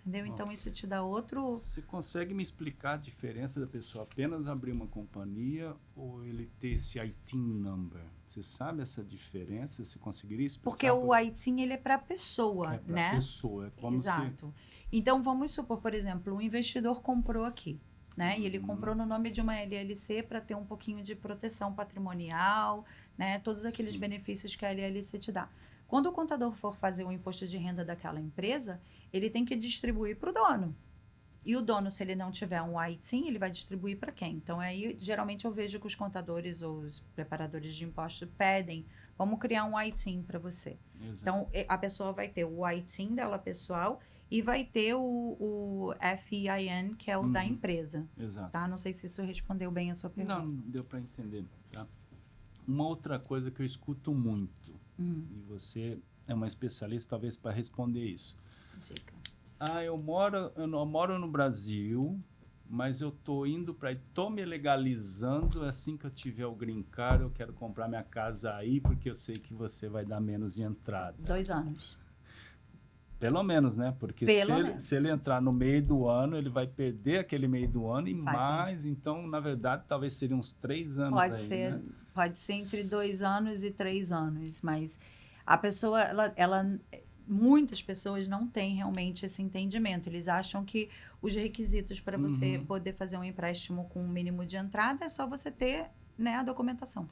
Entendeu? Então, isso te dá outro... Você consegue me explicar a diferença da pessoa apenas abrir uma companhia ou ele ter esse ITIN number? Você sabe essa diferença? Você conseguiria explicar? Porque o ITIN, ele é para a pessoa, né? É para a pessoa. É como Exato. Então, vamos supor, por exemplo, um investidor comprou aqui, né? E ele comprou no nome de uma LLC para ter um pouquinho de proteção patrimonial, né? Todos aqueles benefícios que a LLC te dá. Quando o contador for fazer o imposto de renda daquela empresa, ele tem que distribuir para o dono. E o dono, se ele não tiver um ITIN, ele vai distribuir para quem? Então, aí, geralmente, eu vejo que os contadores ou os preparadores de imposto pedem, vamos criar um ITIN para você. Exato. Então, a pessoa vai ter o ITIN dela pessoal e vai ter o FEIN, que é o da empresa. Exato. Tá? Não sei se isso respondeu bem a sua pergunta. Não deu para entender. Tá? Uma outra coisa que eu escuto muito, e você é uma especialista talvez para responder isso. Dica. Eu moro no Brasil, mas eu tô indo para aí, tô me legalizando, assim que eu tiver o green card, eu quero comprar minha casa aí, porque eu sei que você vai dar menos de entrada. 2 anos. Pelo menos, né? Porque se ele entrar no meio do ano, ele vai perder aquele meio do ano e mais, então, na verdade, talvez seriam uns 3 anos Pode aí, ser, né? Pode ser entre 2 anos e 3 anos, mas a pessoa, muitas pessoas não têm realmente esse entendimento. Eles acham que os requisitos para você poder fazer um empréstimo com um mínimo de entrada é só você ter, né, a documentação.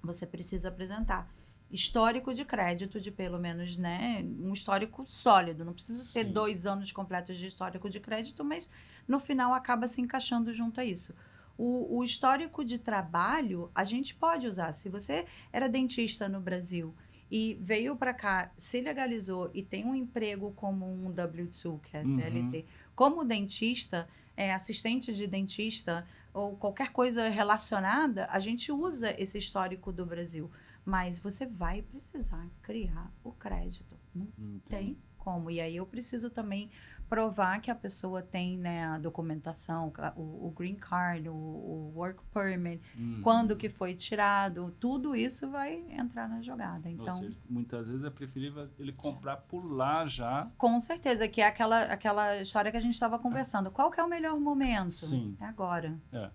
Você precisa apresentar histórico de crédito de pelo menos, né, um histórico sólido. Não precisa ter 2 anos completos de histórico de crédito, mas no final acaba se encaixando junto a isso. O histórico de trabalho a gente pode usar. Se você era dentista no Brasil e veio para cá, se legalizou e tem um emprego como um W2, que é CLT, como dentista, assistente de dentista ou qualquer coisa relacionada, a gente usa esse histórico do Brasil. Mas você vai precisar criar o crédito. Não tem como. E aí eu preciso também provar que a pessoa tem, né, a documentação, o green card, o work permit, quando que foi tirado, tudo isso vai entrar na jogada. Então, ou seja, muitas vezes é preferível ele comprar por lá já. Com certeza, que é aquela história que a gente estava conversando. Qual que é o melhor momento? Sim. É agora. É.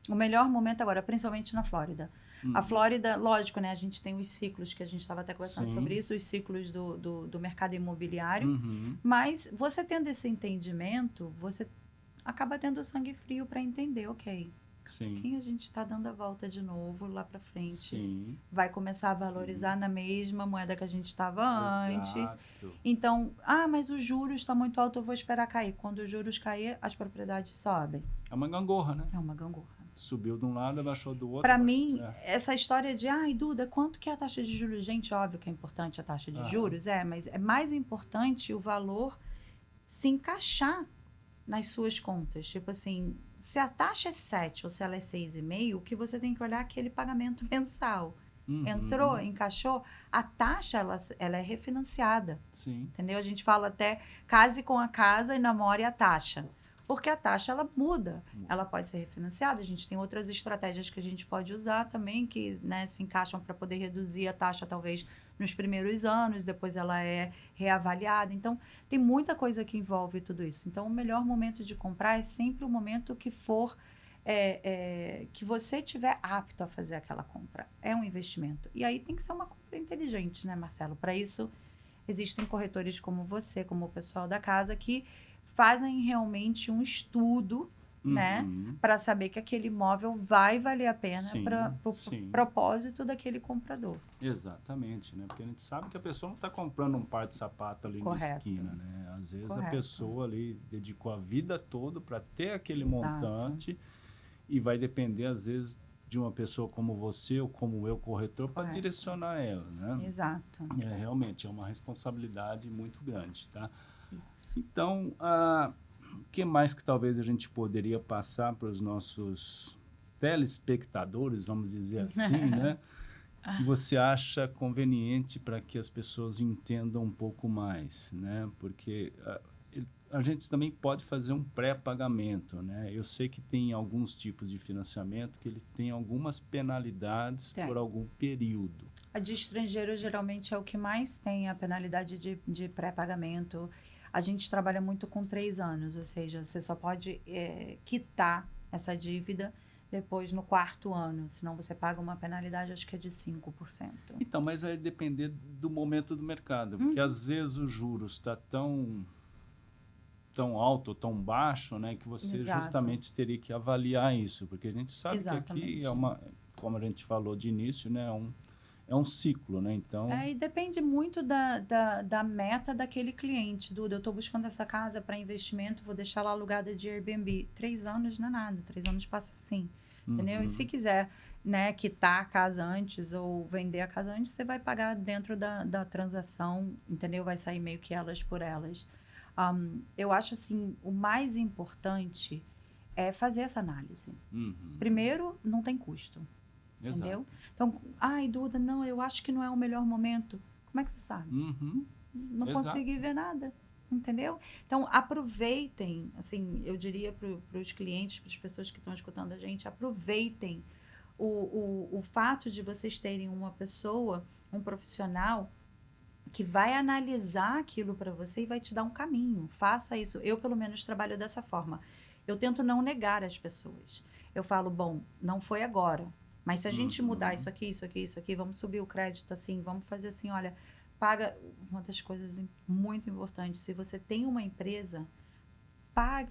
O melhor momento agora, principalmente na Flórida. A Flórida, lógico, né? A gente tem os ciclos, que a gente estava até conversando Sim. sobre isso, os ciclos do mercado imobiliário. Uhum. Mas você tendo esse entendimento, você acaba tendo sangue frio para entender, ok, Sim. quem a gente está dando a volta de novo lá para frente. Sim. Vai começar a valorizar na mesma moeda que a gente estava antes. Exato. Então, mas o juros está muito alto, eu vou esperar cair. Quando os juros cair, as propriedades sobem. É uma gangorra, né? É uma gangorra. Subiu de um lado, abaixou do outro. Para mim, essa história de, Duda, quanto que é a taxa de juros? Gente, óbvio que é importante a taxa de juros, mas é mais importante o valor se encaixar nas suas contas. Tipo assim, se a taxa é 7 ou se ela é 6,5, o que você tem que olhar é aquele pagamento mensal. Entrou, encaixou, a taxa ela é refinanciada. Sim. Entendeu? A gente fala até case com a casa e namore a taxa. Porque a taxa, ela muda. Ela pode ser refinanciada. A gente tem outras estratégias que a gente pode usar também, que, né, se encaixam para poder reduzir a taxa, talvez, nos primeiros anos. Depois ela é reavaliada. Então, tem muita coisa que envolve tudo isso. Então, o melhor momento de comprar é sempre o momento que for... que você estiver apto a fazer aquela compra. É um investimento. E aí tem que ser uma compra inteligente, né, Marcelo? Para isso, existem corretores como você, como o pessoal da casa, que fazem realmente um estudo, né, para saber que aquele imóvel vai valer a pena para o propósito daquele comprador. Exatamente, né? Porque a gente sabe que a pessoa não está comprando um par de sapato ali na esquina, né? Às vezes a pessoa ali dedicou a vida toda para ter aquele montante e vai depender, às vezes, de uma pessoa como você ou como eu, corretor, para direcionar ela, né? Exato. Realmente, é uma responsabilidade muito grande, tá? Isso. Então, o que mais que talvez a gente poderia passar para os nossos telespectadores, vamos dizer assim, né? Que você acha conveniente para que as pessoas entendam um pouco mais, né? Porque a gente também pode fazer um pré-pagamento, né? Eu sei que tem alguns tipos de financiamento que eles têm algumas penalidades por algum período. A de estrangeiro geralmente é o que mais tem a penalidade de pré-pagamento. A gente trabalha muito com 3 anos, ou seja, você só pode quitar essa dívida depois no 4º ano, senão você paga uma penalidade, acho que é de 5%. Então, mas vai depender do momento do mercado, porque às vezes o juros está tão alto, tão baixo, né, que você justamente teria que avaliar isso, porque a gente sabe que aqui é como a gente falou de início, né, é um ciclo, né? Então... e depende muito da meta daquele cliente. Duda, eu estou buscando essa casa para investimento, vou deixar lá alugada de Airbnb. 3 anos não é nada, 3 anos passa assim, entendeu? E se quiser, né, quitar a casa antes ou vender a casa antes, você vai pagar dentro da transação, entendeu? Vai sair meio que elas por elas. Eu acho, assim, o mais importante é fazer essa análise. Primeiro, não tem custo. Entendeu? Então, Duda, não, eu acho que não é o melhor momento. Como é que você sabe? Não consegui ver nada, entendeu? Então, aproveitem, assim, eu diria para os clientes, para as pessoas que estão escutando a gente, aproveitem o fato de vocês terem uma pessoa, um profissional, que vai analisar aquilo para você e vai te dar um caminho. Faça isso. Eu, pelo menos, trabalho dessa forma. Eu tento não negar as pessoas. Eu falo, bom, não foi agora. Mas se a gente mudar isso aqui, vamos subir o crédito assim, vamos fazer assim, olha, paga... Uma das coisas muito importantes, se você tem uma empresa,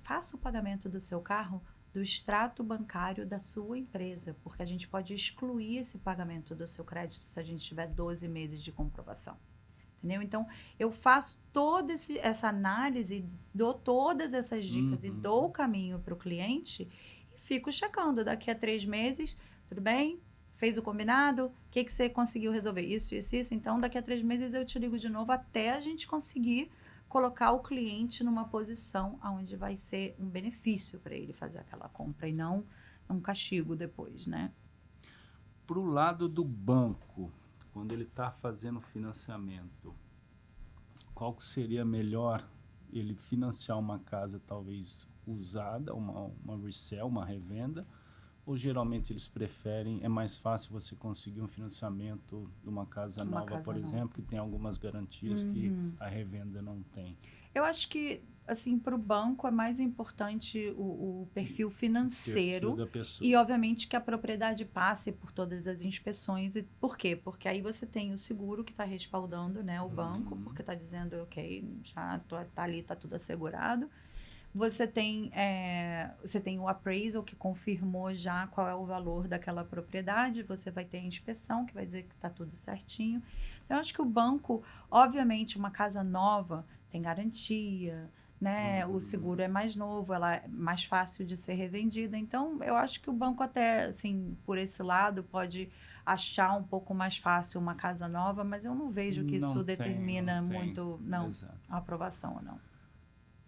faça o pagamento do seu carro do extrato bancário da sua empresa, porque a gente pode excluir esse pagamento do seu crédito se a gente tiver 12 meses de comprovação. Entendeu? Então, eu faço toda essa análise, dou todas essas dicas e dou o caminho para o cliente e fico checando daqui a 3 meses... Tudo bem? Fez o combinado? O que você conseguiu resolver? Isso. Então, daqui a 3 meses eu te ligo de novo até a gente conseguir colocar o cliente numa posição onde vai ser um benefício para ele fazer aquela compra e não um castigo depois, né? Para o lado do banco, quando ele está fazendo financiamento, qual que seria melhor ele financiar uma casa talvez usada, uma resell, uma revenda, ou geralmente eles preferem, é mais fácil você conseguir um financiamento de uma casa Uma nova, casa por nova. exemplo, que tem algumas garantias que a revenda não tem. Eu acho que, assim, para o banco é mais importante o perfil financeiro Perfil da pessoa. e, obviamente, que a propriedade passe por todas as inspeções. E por quê? Porque aí você tem o seguro que está respaldando, né, o banco, porque está dizendo, ok, já tá ali, está tudo assegurado. Você tem o appraisal que confirmou já qual é o valor daquela propriedade. Você vai ter a inspeção que vai dizer que está tudo certinho. Então, eu acho que o banco, obviamente, uma casa nova tem garantia, né? O seguro é mais novo, ela é mais fácil de ser revendida. Então, eu acho que o banco até, assim, por esse lado, pode achar um pouco mais fácil uma casa nova, mas eu não vejo que isso determina muito, não, Exato. a aprovação ou não.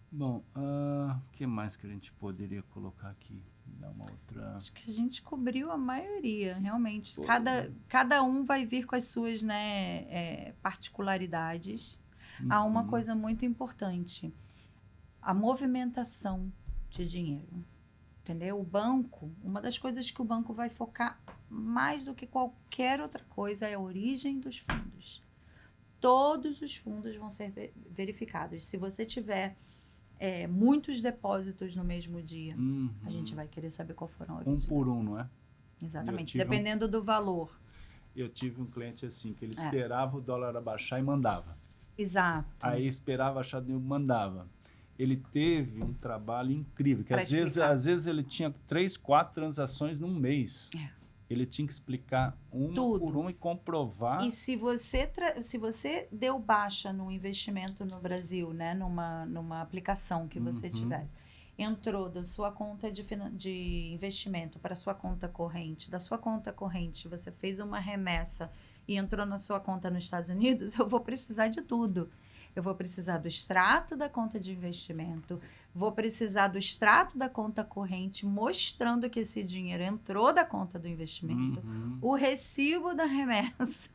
Bom, o que mais que a gente poderia colocar aqui? Dar uma outra... Acho que a gente cobriu a maioria, realmente. Cada um vai vir com as suas, né, particularidades. Há uma coisa muito importante: a movimentação de dinheiro. Entendeu? O banco, uma das coisas que o banco vai focar mais do que qualquer outra coisa é a origem dos fundos. Todos os fundos vão ser verificados. Se você tiver muitos depósitos no mesmo dia, a gente vai querer saber qual foram a origem. Um por um, não é? Exatamente, dependendo do valor. Eu tive um cliente assim, que ele esperava o dólar abaixar e mandava. Exato. Aí esperava achar dinheiro e mandava. Ele teve um trabalho incrível, que às vezes ele tinha 3, 4 transações num mês. Ele tinha que explicar uma por uma e comprovar. E se você deu baixa no investimento no Brasil, né, numa aplicação que você tivesse, entrou da sua conta de investimento para a sua conta corrente, da sua conta corrente você fez uma remessa e entrou na sua conta nos Estados Unidos, eu vou precisar de tudo. Eu vou precisar do extrato da conta de investimento, vou precisar do extrato da conta corrente mostrando que esse dinheiro entrou da conta do investimento, o recibo da remessa,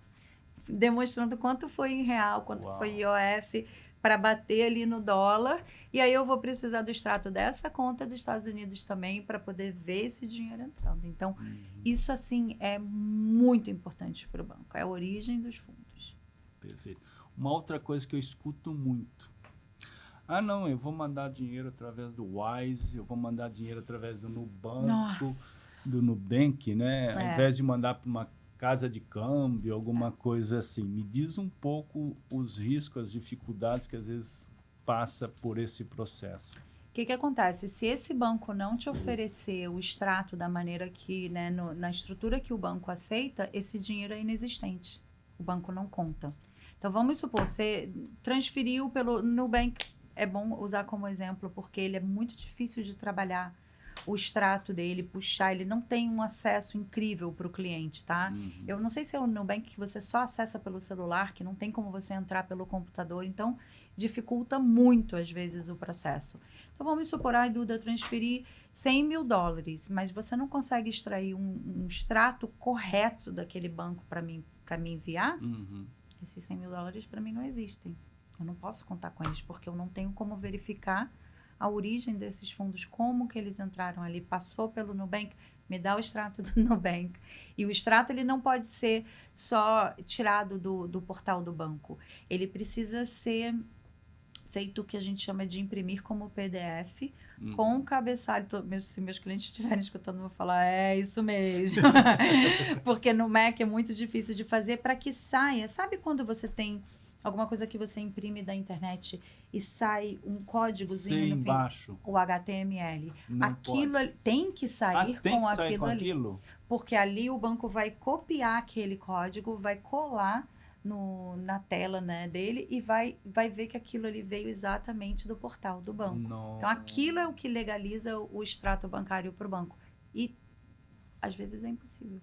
demonstrando quanto foi em real, quanto foi IOF, para bater ali no dólar. E aí eu vou precisar do extrato dessa conta dos Estados Unidos também para poder ver esse dinheiro entrando. Então, isso assim é muito importante para o banco, é a origem dos fundos. Perfeito. Uma outra coisa que eu escuto muito: não, eu vou mandar dinheiro através do Wise, eu vou mandar dinheiro através do Nubank, do Nubank, né? Ao invés de mandar para uma casa de câmbio, alguma coisa assim. Me diz um pouco os riscos, as dificuldades que às vezes passa por esse processo. O que acontece? Se esse banco não te oferecer o extrato da maneira que, né, na estrutura que o banco aceita, esse dinheiro é inexistente. O banco não conta. Então, vamos supor, você transferiu pelo Nubank, é bom usar como exemplo, porque ele é muito difícil de trabalhar o extrato dele, puxar, ele não tem um acesso incrível para o cliente, tá? Eu não sei se é o Nubank que você só acessa pelo celular, que não tem como você entrar pelo computador, então dificulta muito, às vezes, o processo. Então, vamos supor, Duda, eu transferi $100 mil, mas você não consegue extrair um extrato correto daquele banco para me enviar? Esses $100 mil para mim não existem. Eu não posso contar com eles, porque eu não tenho como verificar a origem desses fundos, como que eles entraram ali, passou pelo Nubank, me dá o extrato do Nubank. E o extrato ele não pode ser só tirado do portal do banco. Ele precisa ser feito o que a gente chama de imprimir como PDF, com o cabeçalho. Se meus clientes estiverem escutando, eu vou falar, é isso mesmo. Porque no Mac é muito difícil de fazer para que saia. Sabe quando você tem alguma coisa que você imprime da internet e sai um códigozinho no embaixo. Fim? O HTML. Não aquilo pode. Tem que sair tem com que sair aquilo com ali. Aquilo? Porque ali o banco vai copiar aquele código, vai colar na tela, né, dele e vai ver que aquilo ali veio exatamente do portal do banco. Então, aquilo é o que legaliza o extrato bancário para o banco. E, às vezes, é impossível.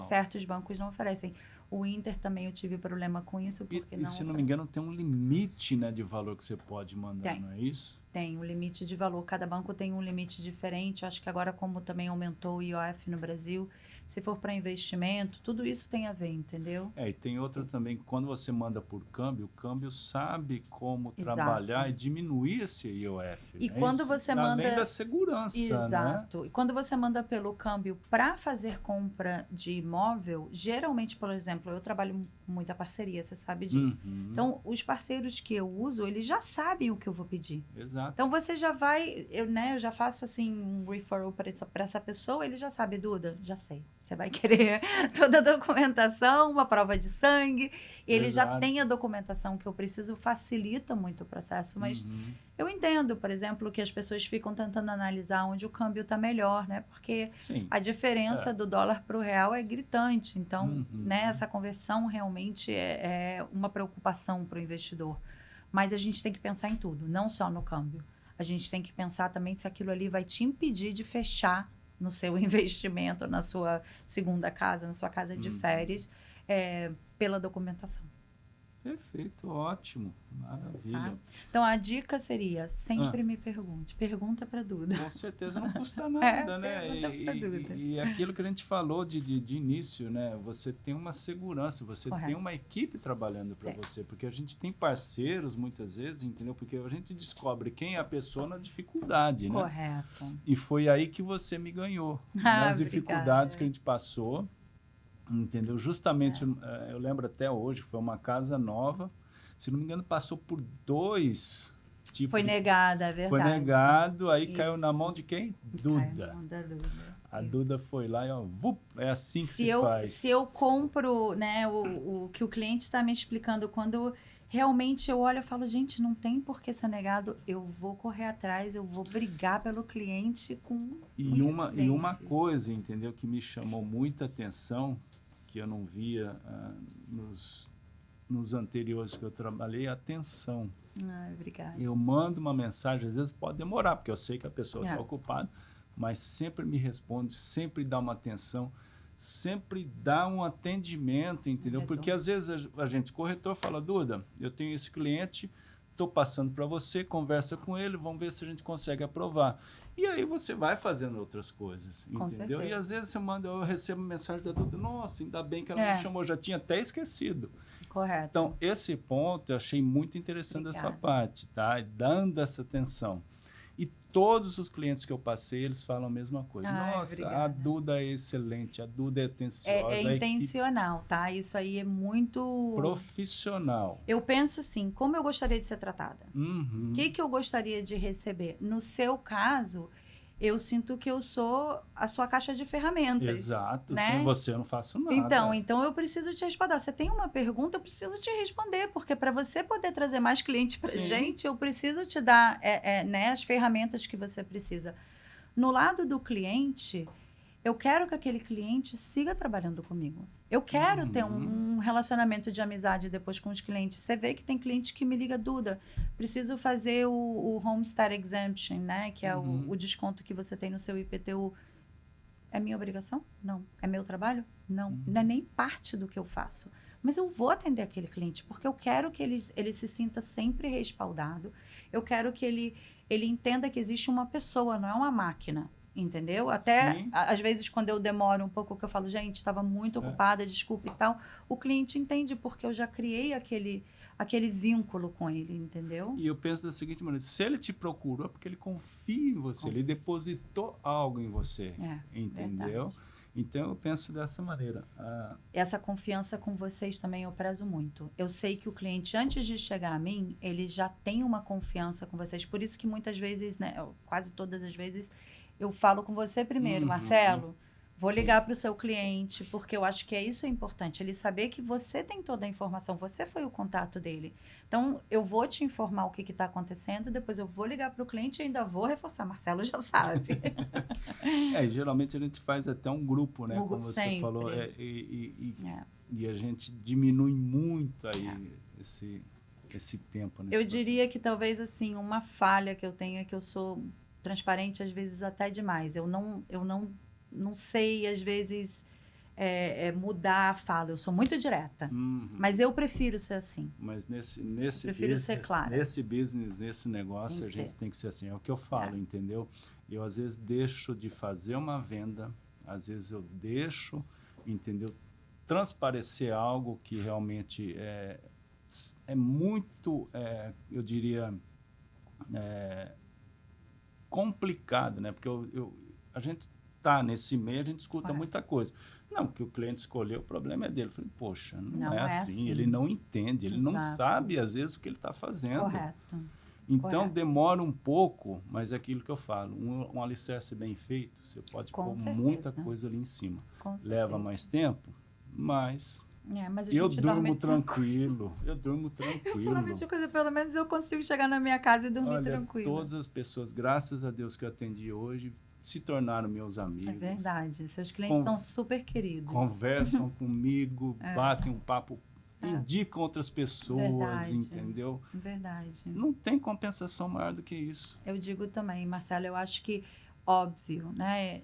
Certos bancos não oferecem. O Inter também eu tive problema com isso. Porque se não me engano, tem um limite, né, de valor que você pode mandar, não é isso? Tem o limite de valor. Cada banco tem um limite diferente. Acho que agora, como também aumentou o IOF no Brasil, se for para investimento, tudo isso tem a ver, entendeu? E tem outra também, quando você manda por câmbio, o câmbio sabe como Exato. trabalhar e diminuir esse IOF. E né? quando Isso, você além manda... da segurança, Exato. né? E quando você manda pelo câmbio para fazer compra de imóvel, geralmente, por exemplo, eu trabalho com muita parceria, você sabe disso. Uhum. Então, os parceiros que eu uso, eles já sabem o que eu vou pedir. Exato. Então, você já vai... Eu já faço, assim, um referral para essa pessoa, ele já sabe, Duda, já sei. Você vai querer toda a documentação, uma prova de sangue. Ele já Exato. tem a documentação que eu preciso, facilita muito o processo. Mas Uhum. eu entendo, por exemplo, que as pessoas ficam tentando analisar onde o câmbio está melhor, né? Porque Sim. a diferença do dólar para o real é gritante. Então, Uhum. né, essa conversão realmente é uma preocupação para o investidor. Mas a gente tem que pensar em tudo, não só no câmbio. A gente tem que pensar também se aquilo ali vai te impedir de fechar no seu investimento, na sua segunda casa, na sua casa de férias, pela documentação. Perfeito, ótimo, maravilha. Tá? Então, a dica seria, sempre me pergunte. Pergunta para Duda. Com certeza não custa nada, né? Pergunta pra Duda. E aquilo que a gente falou de início, né? Você tem uma segurança, você Correto. tem uma equipe trabalhando para você, porque a gente tem parceiros muitas vezes, entendeu? Porque a gente descobre quem é a pessoa na dificuldade, né? Correto. E foi aí que você me ganhou, nas dificuldades que a gente passou. Entendeu? Justamente, eu lembro até hoje, foi uma casa nova, se não me engano, passou por 2 tipos Foi negada, é verdade. Foi negado, aí Isso. caiu na mão de quem? Caiu na Duda. mão da Duda. A Isso. Duda foi lá e ó, é assim que se faz. Se eu compro, né, o que o cliente está me explicando, quando realmente eu olho e falo, gente, não tem por que ser negado, eu vou correr atrás, eu vou brigar pelo cliente com E uma dentes. coisa, entendeu, que me chamou muita atenção, que eu não via nos anteriores que eu trabalhei, a atenção. Ai, obrigada. Eu mando uma mensagem, às vezes pode demorar, porque eu sei que a pessoa está ocupada, mas sempre me responde, sempre dá uma atenção, sempre dá um atendimento, entendeu? Porque às vezes a gente, corretor, fala, Duda, eu tenho esse cliente, estou passando para você, conversa com ele, vamos ver se a gente consegue aprovar. E aí você vai fazendo outras coisas, Com entendeu? certeza. E às vezes eu recebo mensagem da Duda, nossa, ainda bem que ela me chamou, já tinha até esquecido. Correto. Então, esse ponto eu achei muito interessante essa parte, tá? Dando essa atenção. E todos os clientes que eu passei, eles falam a mesma coisa. Nossa, obrigada. a Duda é excelente, a Duda é atenciosa. É intencional, tá? Isso aí é muito... profissional. Eu penso assim, como eu gostaria de ser tratada? Uhum. O que eu gostaria de receber? No seu caso, eu sinto que eu sou a sua caixa de ferramentas. Exato, né? Sem você eu não faço nada. Então eu preciso te responder. Você tem uma pergunta, eu preciso te responder, porque para você poder trazer mais clientes para gente, eu preciso te dar né, as ferramentas que você precisa. No lado do cliente, eu quero que aquele cliente siga trabalhando comigo. Eu quero ter um relacionamento de amizade depois com os clientes. Você vê que tem cliente que me liga, Duda, preciso fazer o Homestead Exemption, né? Que é o desconto que você tem no seu IPTU. É minha obrigação? Não. É meu trabalho? Não. Não é nem parte do que eu faço. Mas eu vou atender aquele cliente, porque eu quero que ele se sinta sempre respaldado. Eu quero que ele entenda que existe uma pessoa, não é uma máquina. Entendeu? Até, às vezes, quando eu demoro um pouco, que eu falo, gente, estava muito ocupada, desculpa e tal, o cliente entende, porque eu já criei aquele vínculo com ele, entendeu? E eu penso da seguinte maneira, se ele te procurou, é porque ele confia em você, ele depositou algo em você, entendeu? Verdade. Então, eu penso dessa maneira. Essa confiança com vocês também eu prezo muito. Eu sei que o cliente, antes de chegar a mim, ele já tem uma confiança com vocês. Por isso que muitas vezes, né, quase todas as vezes, eu falo com você primeiro, Marcelo, vou ligar para o seu cliente, porque eu acho que isso é importante, ele saber que você tem toda a informação, você foi o contato dele. Então, eu vou te informar o que está acontecendo, depois eu vou ligar para o cliente e ainda vou reforçar. Marcelo já sabe. Geralmente a gente faz até um grupo, né? Como você sempre. falou, e a gente diminui muito aí esse tempo. Eu diria que talvez, assim, uma falha que eu tenho é que eu sou transparente, às vezes, até demais. Eu não sei, às vezes, mudar a fala. Eu sou muito direta. Mas eu prefiro ser assim. Mas nesse prefiro business, ser clara. nesse business, nesse negócio, Tem a que gente ser. tem que ser assim. É o que eu falo, entendeu? Eu, às vezes, deixo de fazer uma venda, às vezes eu deixo, entendeu? Transparecer algo que realmente é muito, eu diria, complicado, né? Porque a gente está nesse meio, a gente escuta muita coisa. Não, que o cliente escolheu, o problema é dele. Eu falei, poxa, não é assim. Ele não entende, ele não sabe, às vezes, o que ele está fazendo. Correto. Então, demora um pouco, mas é aquilo que eu falo, um alicerce bem feito, você pode pôr muita coisa ali em cima. Leva mais tempo, mas mas eu durmo tranquilo. Eu durmo tranquilo. Eu falo a mesma coisa, pelo menos eu consigo chegar na minha casa e dormir tranquilo. Todas as pessoas, graças a Deus que eu atendi hoje, se tornaram meus amigos. É verdade, seus clientes são super queridos. Conversam comigo, batem um papo, indicam outras pessoas, entendeu? Verdade. Não tem compensação maior do que isso. Eu digo também, Marcelo, eu acho que, óbvio, né?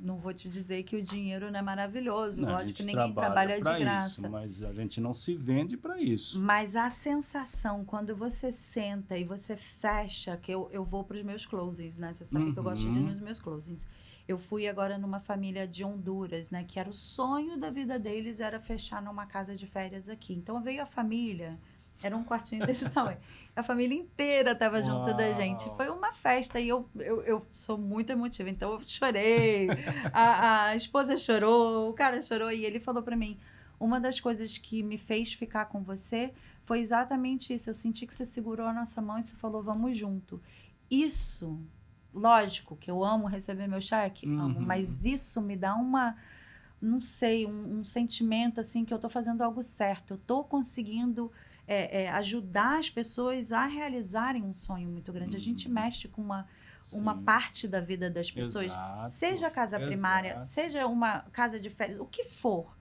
Não vou te dizer que o dinheiro não é maravilhoso, lógico que ninguém trabalha de graça. Isso, mas a gente não se vende para isso. Mas a sensação, quando você senta e você fecha, que eu vou para os meus closings, né? Você sabe que eu gosto de ir nos meus closings. Eu fui agora numa família de Honduras, né? Que era o sonho da vida deles, era fechar numa casa de férias aqui. Então veio a família, era um quartinho desse tamanho. A família inteira estava junto da gente. Foi uma festa e eu sou muito emotiva, então eu chorei. A esposa chorou, o cara chorou e ele falou para mim, uma das coisas que me fez ficar com você foi exatamente isso. Eu senti que você segurou a nossa mão e você falou, vamos junto. Isso... Lógico que eu amo receber meu cheque, amo, mas isso me dá não sei, um sentimento assim que eu tô fazendo algo certo. Eu tô conseguindo ajudar as pessoas a realizarem um sonho muito grande. A gente mexe com uma parte da vida das pessoas, seja a casa primária, seja uma casa de férias, o que for.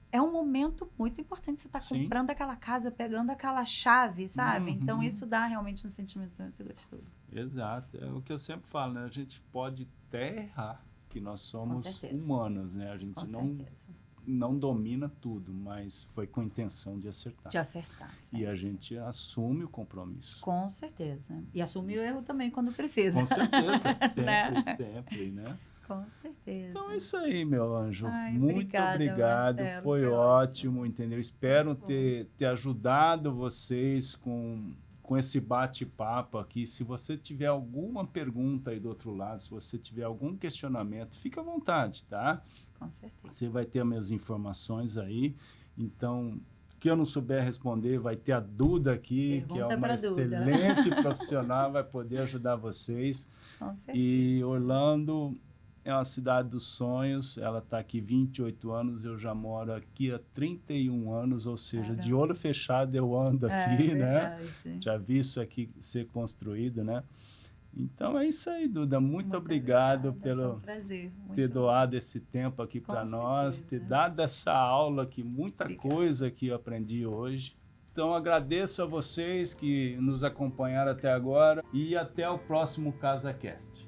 É um momento muito importante você estar comprando aquela casa, pegando aquela chave, sabe? Então, isso dá realmente um sentimento muito gostoso. Exato. É o que eu sempre falo, né? A gente pode até errar, que nós somos humanos, né? A gente não domina tudo, mas foi com a intenção de acertar. De acertar, sim. E a gente assume o compromisso. Com certeza. E assume o erro também quando precisa. Com certeza. Sempre, né? Com certeza. Então é isso aí, meu anjo. Muito obrigado. Marcelo, foi ótimo, entendeu? Espero ter ajudado vocês com esse bate-papo aqui. Se você tiver alguma pergunta aí do outro lado, se você tiver algum questionamento, fica à vontade, tá? Com certeza. Você vai ter as minhas informações aí. Então, que eu não souber responder, vai ter a Duda aqui, que é uma excelente profissional, vai poder ajudar vocês. Com certeza. E Orlando é uma cidade dos sonhos, ela está aqui 28 anos, eu já moro aqui há 31 anos, ou seja, de olho fechado eu ando aqui, né? Já vi isso aqui ser construído, né? Então é isso aí, Duda. Muito obrigado pelo ter doado esse tempo aqui para nós, ter dado essa aula aqui, muita coisa que eu aprendi hoje. Então agradeço a vocês que nos acompanharam até agora e até o próximo CasaCast.